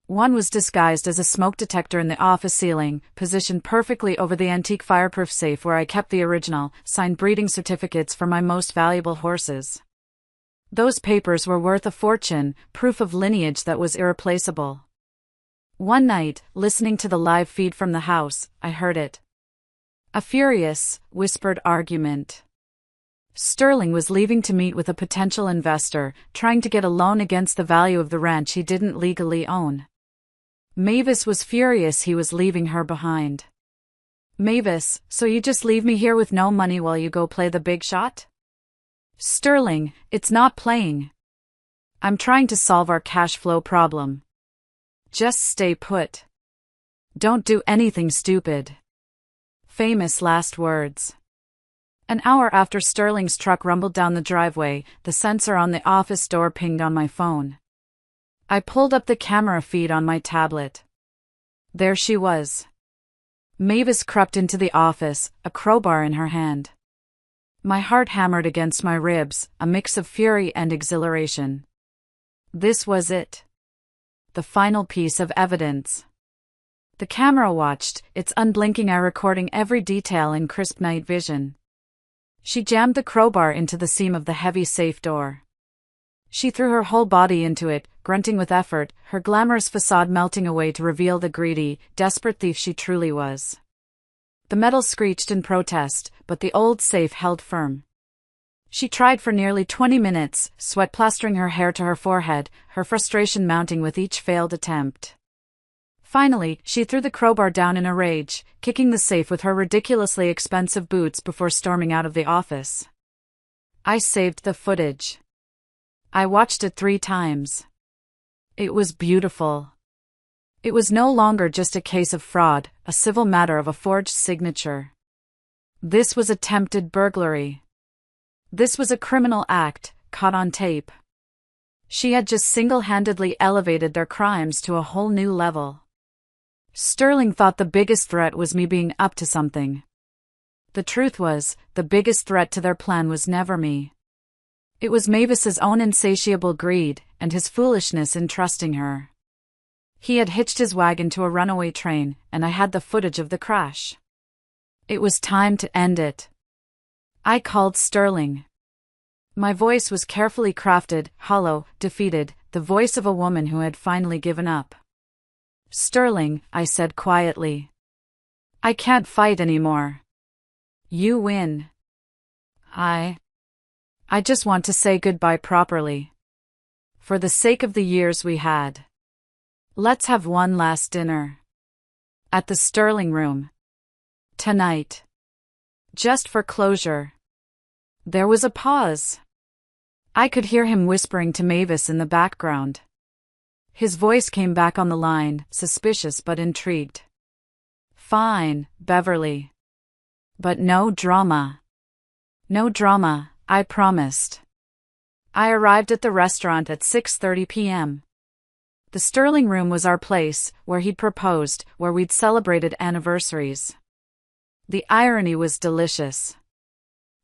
One was disguised as a smoke detector in the office ceiling, positioned perfectly over the antique fireproof safe where I kept the original, signed breeding certificates for my most valuable horses. Those papers were worth a fortune, proof of lineage that was irreplaceable. One night, listening to the live feed from the house, I heard it. A furious, whispered argument. Sterling was leaving to meet with a potential investor, trying to get a loan against the value of the ranch he didn't legally own. Mavis was furious he was leaving her behind. Mavis, so you just leave me here with no money while you go play the big shot? Sterling, it's not playing. I'm trying to solve our cash flow problem. Just stay put. Don't do anything stupid. Famous last words. An hour after Sterling's truck rumbled down the driveway, the sensor on the office door pinged on my phone. I pulled up the camera feed on my tablet. There she was. Mavis crept into the office, a crowbar in her hand. My heart hammered against my ribs, a mix of fury and exhilaration. This was it. The final piece of evidence. The camera watched, its unblinking eye recording every detail in crisp night vision. She jammed the crowbar into the seam of the heavy safe door. She threw her whole body into it, grunting with effort, her glamorous facade melting away to reveal the greedy, desperate thief she truly was. The metal screeched in protest, but the old safe held firm. She tried for nearly 20 minutes, sweat plastering her hair to her forehead, her frustration mounting with each failed attempt. Finally, she threw the crowbar down in a rage, kicking the safe with her ridiculously expensive boots before storming out of the office. I saved the footage. I watched it 3 times. It was beautiful. It was no longer just a case of fraud, a civil matter of a forged signature. This was attempted burglary. This was a criminal act, caught on tape. She had just single-handedly elevated their crimes to a whole new level. Sterling thought the biggest threat was me being up to something. The truth was, the biggest threat to their plan was never me. It was Mavis's own insatiable greed, and his foolishness in trusting her. He had hitched his wagon to a runaway train, and I had the footage of the crash. It was time to end it. I called Sterling. My voice was carefully crafted, hollow, defeated, the voice of a woman who had finally given up. Sterling, I said quietly. I can't fight anymore. You win. I just want to say goodbye properly. For the sake of the years we had. Let's have one last dinner. At the Sterling Room. Tonight. Just for closure. There was a pause. I could hear him whispering to Mavis in the background. His voice came back on the line, suspicious but intrigued. Fine, Beverly. But no drama. No drama, I promised. I arrived at the restaurant at 6:30 p.m. The Sterling Room was our place, where he'd proposed, where we'd celebrated anniversaries. The irony was delicious.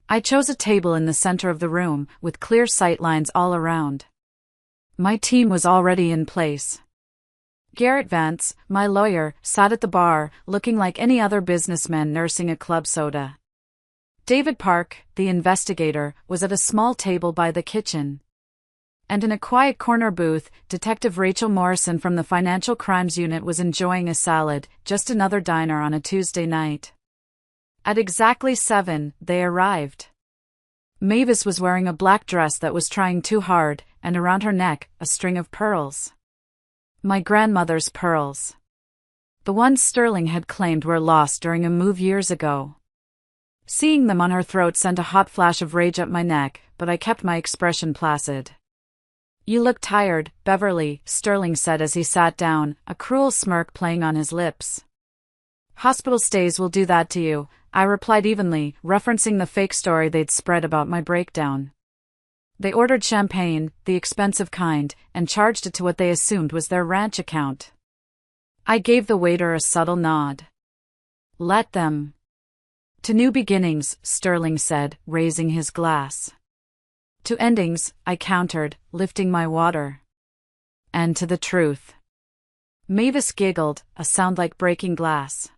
I chose a table in the center of the room, with clear sight lines all around. My team was already in place. Garrett Vance, my lawyer, sat at the bar, looking like any other businessman nursing a club soda. David Park, the investigator, was at a small table by the kitchen. And in a quiet corner booth, Detective Rachel Morrison from the Financial Crimes Unit was enjoying a salad, just another diner on a Tuesday night. At exactly 7, they arrived. Mavis was wearing a black dress that was trying too hard, and around her neck, a string of pearls. My grandmother's pearls. The ones Sterling had claimed were lost during a move years ago. Seeing them on her throat sent a hot flash of rage up my neck, but I kept my expression placid. "You look tired, Beverly," Sterling said as he sat down, a cruel smirk playing on his lips. "Hospital stays will do that to you," I replied evenly, referencing the fake story they'd spread about my breakdown. They ordered champagne, the expensive kind, and charged it to what they assumed was their ranch account. I gave the waiter a subtle nod. "Let them." "To new beginnings," Sterling said, raising his glass. "To endings," I countered, lifting my water. "And to the truth." Mavis giggled, a sound like breaking glass.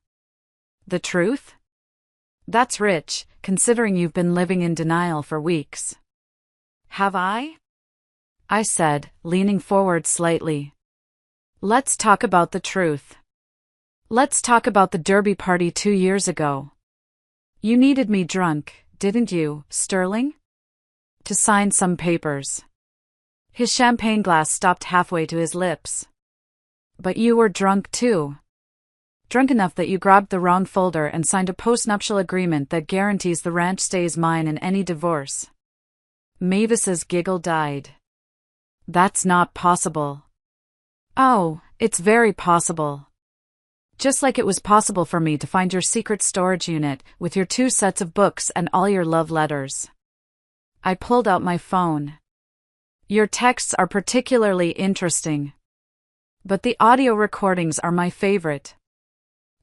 "The truth? That's rich, considering you've been living in denial for weeks." "Have I?" I said, leaning forward slightly. "Let's talk about the truth. Let's talk about the derby party 2 years ago. You needed me drunk, didn't you, Sterling? To sign some papers." His champagne glass stopped halfway to his lips. "But you were drunk too. Drunk enough that you grabbed the wrong folder and signed a postnuptial agreement that guarantees the ranch stays mine in any divorce." Mavis's giggle died. "That's not possible." "Oh, it's very possible. Just like it was possible for me to find your secret storage unit, with your 2 sets of books and all your love letters." I pulled out my phone. "Your texts are particularly interesting. But the audio recordings are my favorite."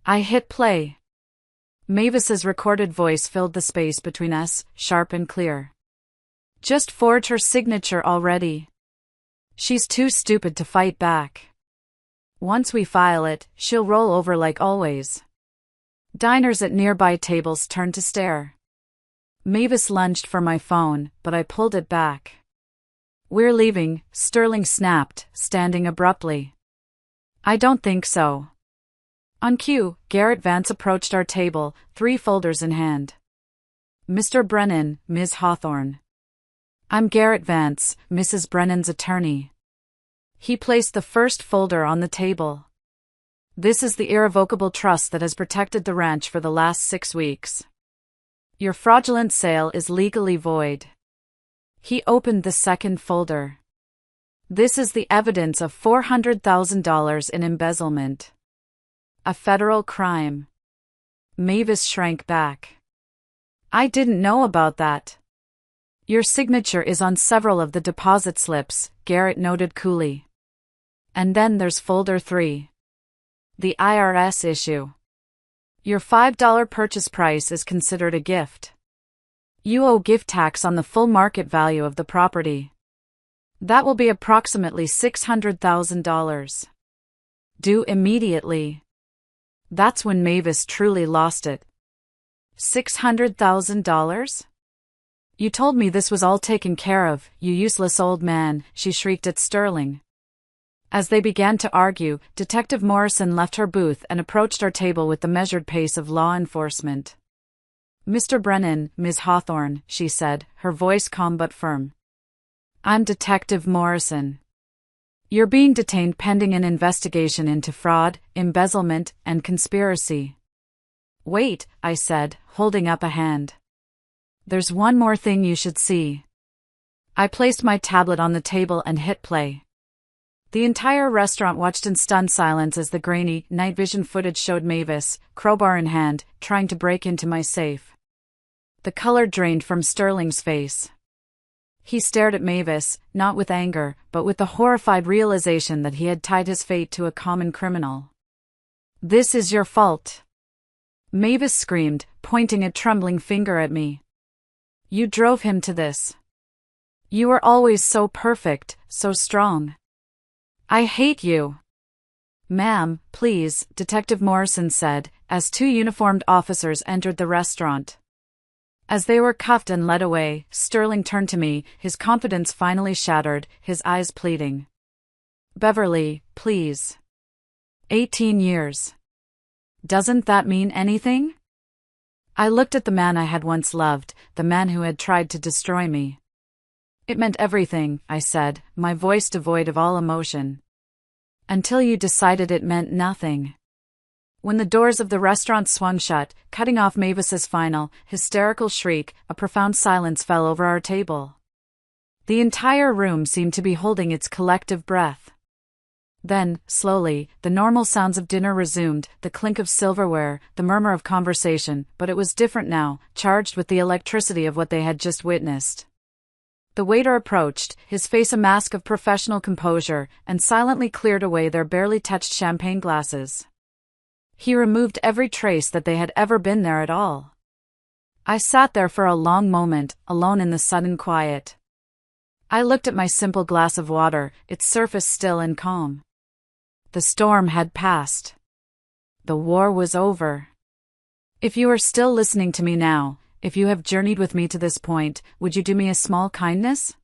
I hit play. Mavis's recorded voice filled the space between us, sharp and clear. "Just forge her signature already. She's too stupid to fight back. Once we file it, she'll roll over like always." Diners at nearby tables turned to stare. Mavis lunged for my phone, but I pulled it back. "We're leaving," Sterling snapped, standing abruptly. "I don't think so." On cue, Garrett Vance approached our table, 3 folders in hand. "Mr. Brennan, Ms. Hawthorne." "I'm Garrett Vance, Mrs. Brennan's attorney." He placed the first folder on the table. "This is the irrevocable trust that has protected the ranch for the last 6 weeks. Your fraudulent sale is legally void." He opened the second folder. "This is the evidence of $400,000 in embezzlement. A federal crime." Mavis shrank back. "I didn't know about that." "Your signature is on several of the deposit slips," Garrett noted coolly. "And then there's folder 3. The IRS issue. Your $5 purchase price is considered a gift. You owe gift tax on the full market value of the property. That will be approximately $600,000. Due immediately." That's when Mavis truly lost it. $600,000? "You told me this was all taken care of, you useless old man," she shrieked at Sterling. As they began to argue, Detective Morrison left her booth and approached our table with the measured pace of law enforcement. "Mr. Brennan, Ms. Hawthorne," she said, her voice calm but firm. "I'm Detective Morrison. You're being detained pending an investigation into fraud, embezzlement, and conspiracy." "Wait," I said, holding up a hand. "There's one more thing you should see." I placed my tablet on the table and hit play. The entire restaurant watched in stunned silence as the grainy, night vision footage showed Mavis, crowbar in hand, trying to break into my safe. The color drained from Sterling's face. He stared at Mavis, not with anger, but with the horrified realization that he had tied his fate to a common criminal. "This is your fault," Mavis screamed, pointing a trembling finger at me. "You drove him to this. You were always so perfect, so strong. I hate you." "Ma'am, please," Detective Morrison said, as two uniformed officers entered the restaurant. As they were cuffed and led away, Sterling turned to me, his confidence finally shattered, his eyes pleading. "Beverly, please. 18 years. Doesn't that mean anything?" I looked at the man I had once loved, the man who had tried to destroy me. "It meant everything," I said, my voice devoid of all emotion. "Until you decided it meant nothing." When the doors of the restaurant swung shut, cutting off Mavis's final, hysterical shriek, a profound silence fell over our table. The entire room seemed to be holding its collective breath. Then, slowly, the normal sounds of dinner resumed, the clink of silverware, the murmur of conversation, but it was different now, charged with the electricity of what they had just witnessed. The waiter approached, his face a mask of professional composure, and silently cleared away their barely touched champagne glasses. He removed every trace that they had ever been there at all. I sat there for a long moment, alone in the sudden quiet. I looked at my simple glass of water, its surface still and calm. The storm had passed. The war was over. If you are still listening to me now, if you have journeyed with me to this point, would you do me a small kindness?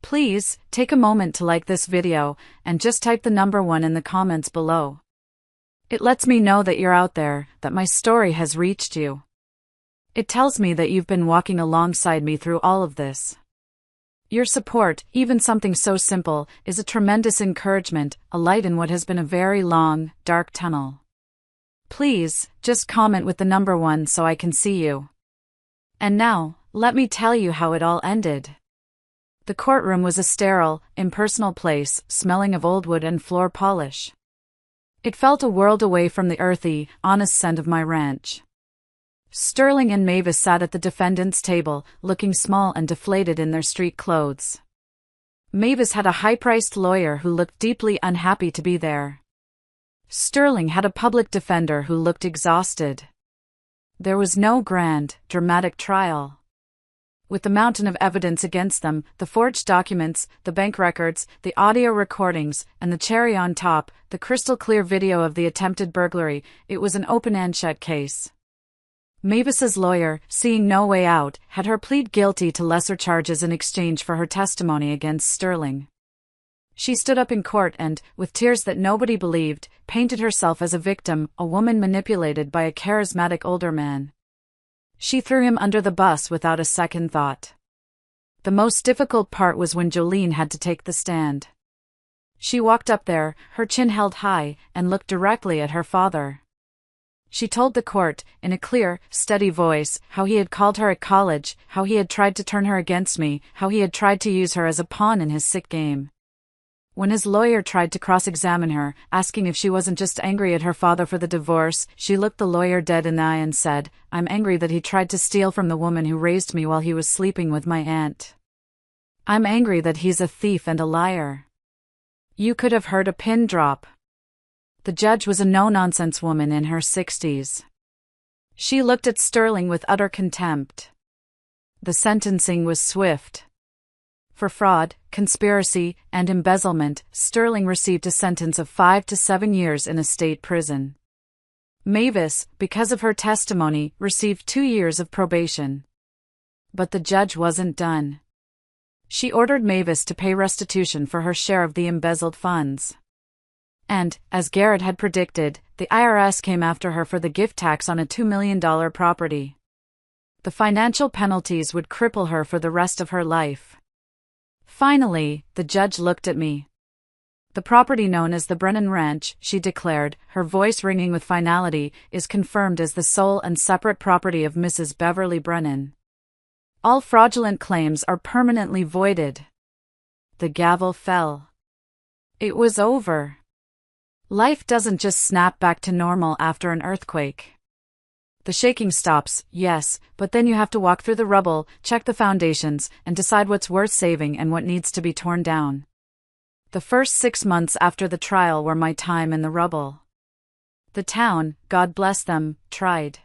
Please, take a moment to like this video, and just type the number 1 in the comments below. It lets me know that you're out there, that my story has reached you. It tells me that you've been walking alongside me through all of this. Your support, even something so simple, is a tremendous encouragement, a light in what has been a very long, dark tunnel. Please, just comment with the number 1 so I can see you. And now, let me tell you how it all ended. The courtroom was a sterile, impersonal place, smelling of old wood and floor polish. It felt a world away from the earthy, honest scent of my ranch. Sterling and Mavis sat at the defendant's table, looking small and deflated in their street clothes. Mavis had a high-priced lawyer who looked deeply unhappy to be there. Sterling had a public defender who looked exhausted. There was no grand, dramatic trial. With the mountain of evidence against them, the forged documents, the bank records, the audio recordings, and the cherry on top, the crystal-clear video of the attempted burglary, it was an open-and-shut case. Mavis's lawyer, seeing no way out, had her plead guilty to lesser charges in exchange for her testimony against Sterling. She stood up in court and, with tears that nobody believed, painted herself as a victim, a woman manipulated by a charismatic older man. She threw him under the bus without a second thought. The most difficult part was when Jolene had to take the stand. She walked up there, her chin held high, and looked directly at her father. She told the court, in a clear, steady voice, how he had called her at college, how he had tried to turn her against me, how he had tried to use her as a pawn in his sick game. When his lawyer tried to cross-examine her, asking if she wasn't just angry at her father for the divorce, she looked the lawyer dead in the eye and said, "I'm angry that he tried to steal from the woman who raised me while he was sleeping with my aunt. I'm angry that he's a thief and a liar." You could have heard a pin drop. The judge was a no-nonsense woman in her 60s. She looked at Sterling with utter contempt. The sentencing was swift. For fraud, conspiracy, and embezzlement, Sterling received a sentence of 5 to 7 years in a state prison. Mavis, because of her testimony, received 2 years of probation. But the judge wasn't done. She ordered Mavis to pay restitution for her share of the embezzled funds. And, as Garrett had predicted, the IRS came after her for the gift tax on a $2 million property. The financial penalties would cripple her for the rest of her life. Finally, the judge looked at me. "The property known as the Brennan Ranch," she declared, her voice ringing with finality, "is confirmed as the sole and separate property of Mrs. Beverly Brennan. All fraudulent claims are permanently voided." The gavel fell. It was over. Life doesn't just snap back to normal after an earthquake. The shaking stops, yes, but then you have to walk through the rubble, check the foundations, and decide what's worth saving and what needs to be torn down. The first 6 months after the trial were my time in the rubble. The town, God bless them, tried.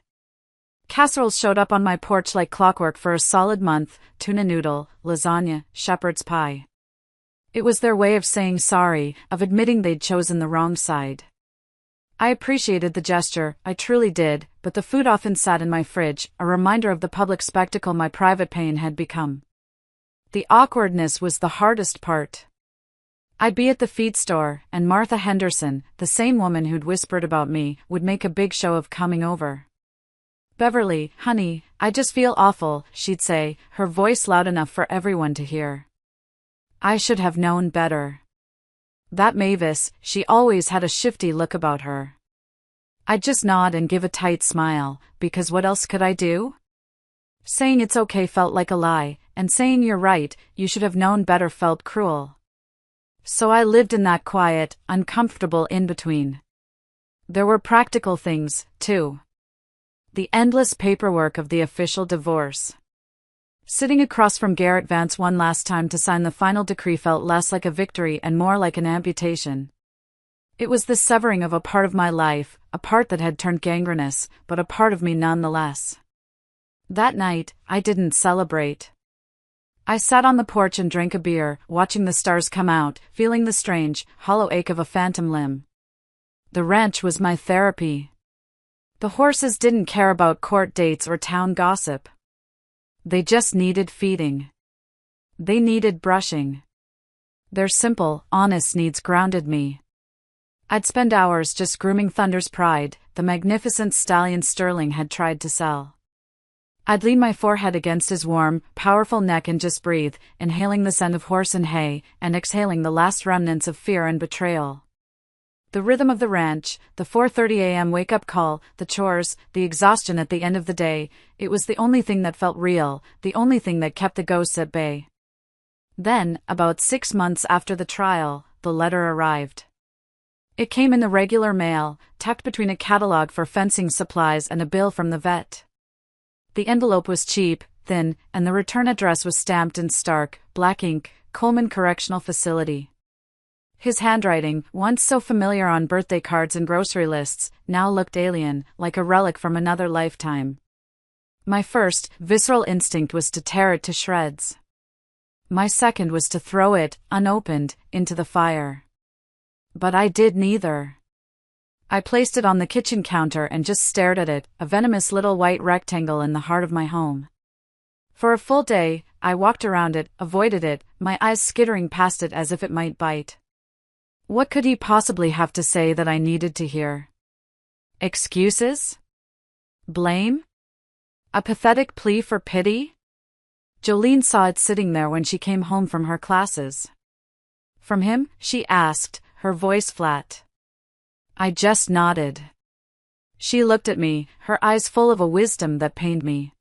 Casseroles showed up on my porch like clockwork for a solid month: tuna noodle, lasagna, shepherd's pie. It was their way of saying sorry, of admitting they'd chosen the wrong side. I appreciated the gesture, I truly did, but the food often sat in my fridge, a reminder of the public spectacle my private pain had become. The awkwardness was the hardest part. I'd be at the feed store, and Martha Henderson, the same woman who'd whispered about me, would make a big show of coming over. "Beverly, honey, I just feel awful," she'd say, her voice loud enough for everyone to hear. I should have known better. That Mavis, she always had a shifty look about her. I'd just nod and give a tight smile, because what else could I do? Saying it's okay felt like a lie, and saying you're right, you should have known better felt cruel. So I lived in that quiet, uncomfortable in-between. There were practical things, too. The endless paperwork of the official divorce. Sitting across from Garrett Vance one last time to sign the final decree felt less like a victory and more like an amputation. It was the severing of a part of my life, a part that had turned gangrenous, but a part of me nonetheless. That night, I didn't celebrate. I sat on the porch and drank a beer, watching the stars come out, feeling the strange, hollow ache of a phantom limb. The ranch was my therapy. The horses didn't care about court dates or town gossip. They just needed feeding. They needed brushing. Their simple, honest needs grounded me. I'd spend hours just grooming Thunder's Pride, the magnificent stallion Sterling had tried to sell. I'd lean my forehead against his warm, powerful neck and just breathe, inhaling the scent of horse and hay, and exhaling the last remnants of fear and betrayal. The rhythm of the ranch, the 4:30 a.m. wake-up call, the chores, the exhaustion at the end of the day, it was the only thing that felt real, the only thing that kept the ghosts at bay. Then, about 6 months after the trial, the letter arrived. It came in the regular mail, tucked between a catalog for fencing supplies and a bill from the vet. The envelope was cheap, thin, and the return address was stamped in stark, black ink, Coleman Correctional Facility. His handwriting, once so familiar on birthday cards and grocery lists, now looked alien, like a relic from another lifetime. My first, visceral instinct was to tear it to shreds. My second was to throw it, unopened, into the fire. But I did neither. I placed it on the kitchen counter and just stared at it, a venomous little white rectangle in the heart of my home. For a full day, I walked around it, avoided it, my eyes skittering past it as if it might bite. What could he possibly have to say that I needed to hear? Excuses? Blame? A pathetic plea for pity? Jolene saw it sitting there when she came home from her classes. From him? She asked, her voice flat. I just nodded. She looked at me, her eyes full of a wisdom that pained me.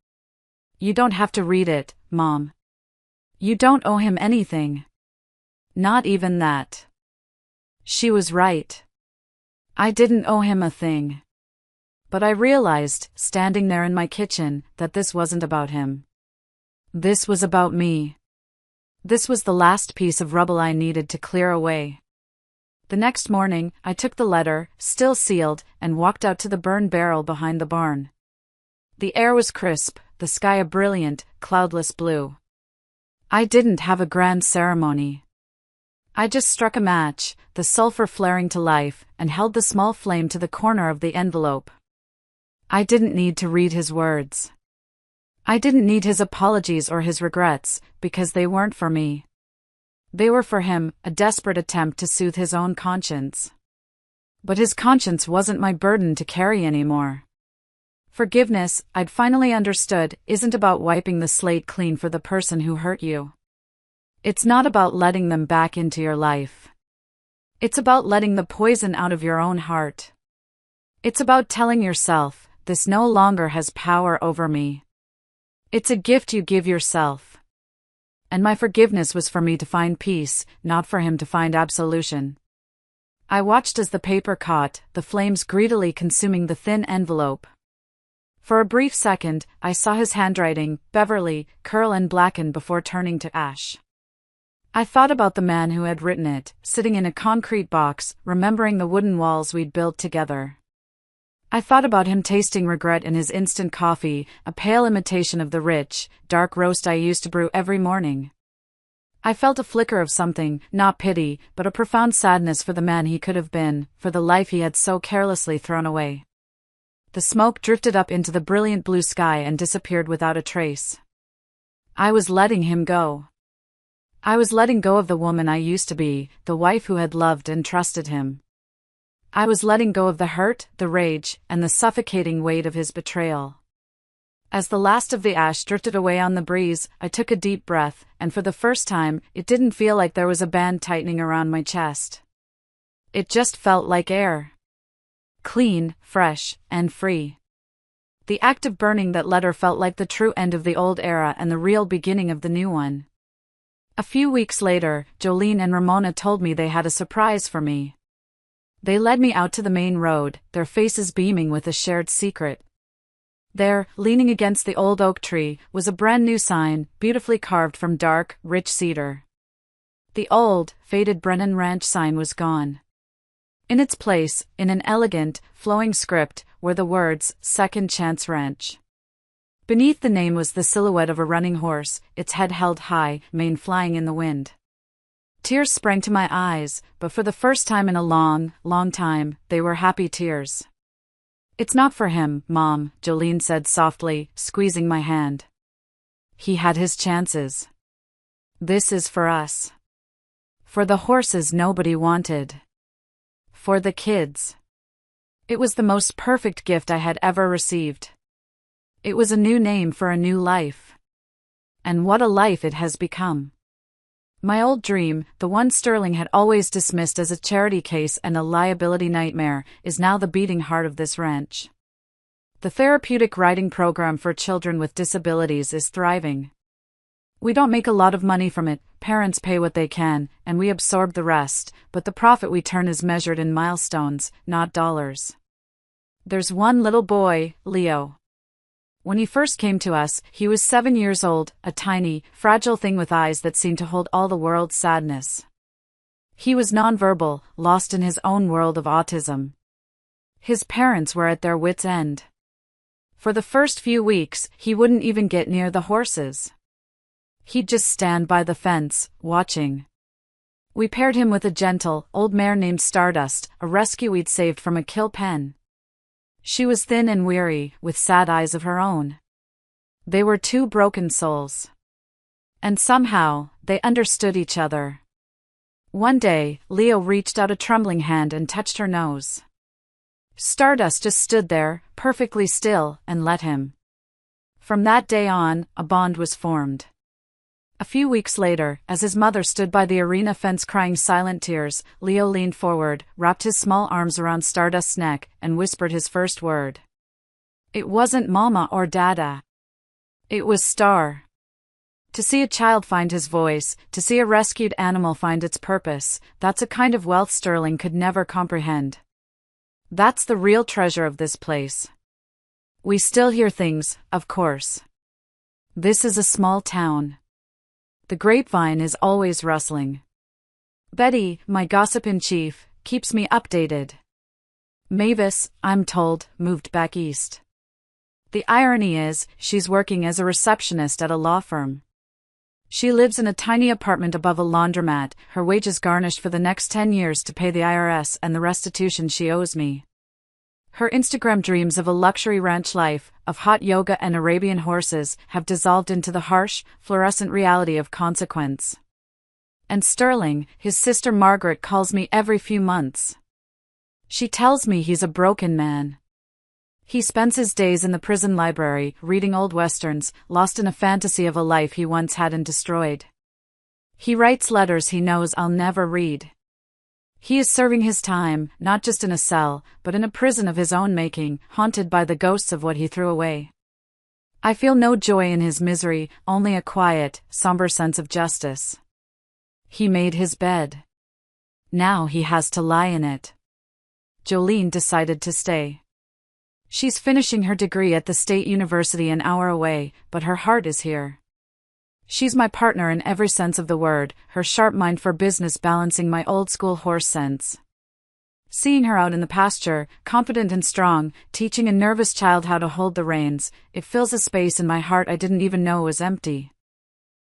You don't have to read it, Mom. You don't owe him anything. Not even that. She was right. I didn't owe him a thing. But I realized, standing there in my kitchen, that this wasn't about him. This was about me. This was the last piece of rubble I needed to clear away. The next morning, I took the letter, still sealed, and walked out to the burn barrel behind the barn. The air was crisp, the sky a brilliant, cloudless blue. I didn't have a grand ceremony. I just struck a match, the sulfur flaring to life, and held the small flame to the corner of the envelope. I didn't need to read his words. I didn't need his apologies or his regrets, because they weren't for me. They were for him, a desperate attempt to soothe his own conscience. But his conscience wasn't my burden to carry anymore. Forgiveness, I'd finally understood, isn't about wiping the slate clean for the person who hurt you. It's not about letting them back into your life. It's about letting the poison out of your own heart. It's about telling yourself, this no longer has power over me. It's a gift you give yourself. And my forgiveness was for me to find peace, not for him to find absolution. I watched as the paper caught, the flames greedily consuming the thin envelope. For a brief second, I saw his handwriting, Beverly, curl and blacken before turning to ash. I thought about the man who had written it, sitting in a concrete box, remembering the wooden walls we'd built together. I thought about him tasting regret in his instant coffee, a pale imitation of the rich, dark roast I used to brew every morning. I felt a flicker of something, not pity, but a profound sadness for the man he could have been, for the life he had so carelessly thrown away. The smoke drifted up into the brilliant blue sky and disappeared without a trace. I was letting him go. I was letting go of the woman I used to be, the wife who had loved and trusted him. I was letting go of the hurt, the rage, and the suffocating weight of his betrayal. As the last of the ash drifted away on the breeze, I took a deep breath, and for the first time, it didn't feel like there was a band tightening around my chest. It just felt like air. Clean, fresh, and free. The act of burning that letter felt like the true end of the old era and the real beginning of the new one. A few weeks later, Jolene and Ramona told me they had a surprise for me. They led me out to the main road, their faces beaming with a shared secret. There, leaning against the old oak tree, was a brand new sign, beautifully carved from dark, rich cedar. The old, faded Brennan Ranch sign was gone. In its place, in an elegant, flowing script, were the words, Second Chance Ranch. Beneath the name was the silhouette of a running horse, its head held high, mane flying in the wind. Tears sprang to my eyes, but for the first time in a long, long time, they were happy tears. "It's not for him, Mom," Jolene said softly, squeezing my hand. "He had his chances. This is for us. For the horses nobody wanted. For the kids." It was the most perfect gift I had ever received. It was a new name for a new life. And what a life it has become. My old dream, the one Sterling had always dismissed as a charity case and a liability nightmare, is now the beating heart of this ranch. The therapeutic riding program for children with disabilities is thriving. We don't make a lot of money from it, parents pay what they can, and we absorb the rest, but the profit we turn is measured in milestones, not dollars. There's one little boy, Leo. When he first came to us, he was 7 years old, a tiny, fragile thing with eyes that seemed to hold all the world's sadness. He was nonverbal, lost in his own world of autism. His parents were at their wits' end. For the first few weeks, he wouldn't even get near the horses. He'd just stand by the fence, watching. We paired him with a gentle, old mare named Stardust, a rescue we'd saved from a kill pen. She was thin and weary, with sad eyes of her own. They were two broken souls. And somehow, they understood each other. One day, Leo reached out a trembling hand and touched her nose. Stardust just stood there, perfectly still, and let him. From that day on, a bond was formed. A few weeks later, as his mother stood by the arena fence crying silent tears, Leo leaned forward, wrapped his small arms around Stardust's neck, and whispered his first word. It wasn't Mama or Dada. It was Star. To see a child find his voice, to see a rescued animal find its purpose, that's a kind of wealth Sterling could never comprehend. That's the real treasure of this place. We still hear things, of course. This is a small town. The grapevine is always rustling. Betty, my gossip-in-chief, keeps me updated. Mavis, I'm told, moved back east. The irony is, she's working as a receptionist at a law firm. She lives in a tiny apartment above a laundromat, her wages garnished for the next 10 years to pay the IRS and the restitution she owes me. Her Instagram dreams of a luxury ranch life, of hot yoga and Arabian horses, have dissolved into the harsh, fluorescent reality of consequence. And Sterling, his sister Margaret, calls me every few months. She tells me he's a broken man. He spends his days in the prison library, reading old westerns, lost in a fantasy of a life he once had and destroyed. He writes letters he knows I'll never read. He is serving his time, not just in a cell, but in a prison of his own making, haunted by the ghosts of what he threw away. I feel no joy in his misery, only a quiet, somber sense of justice. He made his bed. Now he has to lie in it. Jolene decided to stay. She's finishing her degree at the state university an hour away, but her heart is here. She's my partner in every sense of the word, her sharp mind for business balancing my old-school horse sense. Seeing her out in the pasture, confident and strong, teaching a nervous child how to hold the reins, it fills a space in my heart I didn't even know was empty.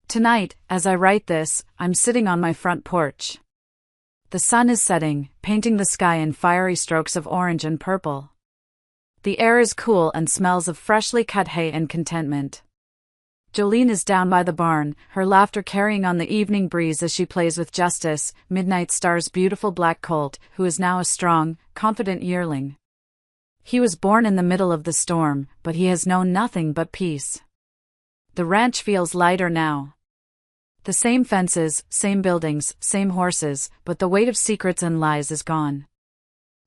Tonight, as I write this, I'm sitting on my front porch. The sun is setting, painting the sky in fiery strokes of orange and purple. The air is cool and smells of freshly cut hay and contentment. Jolene is down by the barn, her laughter carrying on the evening breeze as she plays with Justice, Midnight Star's beautiful black colt, who is now a strong, confident yearling. He was born in the middle of the storm, but he has known nothing but peace. The ranch feels lighter now. The same fences, same buildings, same horses, but the weight of secrets and lies is gone.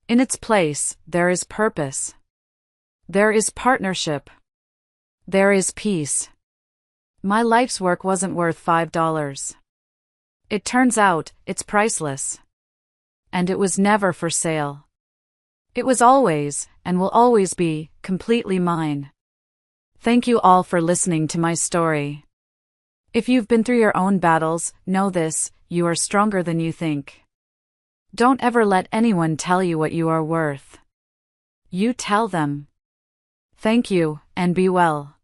In its place, there is purpose. There is partnership. There is peace. My life's work wasn't worth $5. It turns out, it's priceless. And it was never for sale. It was always, and will always be, completely mine. Thank you all for listening to my story. If you've been through your own battles, know this, you are stronger than you think. Don't ever let anyone tell you what you are worth. You tell them. Thank you, and be well.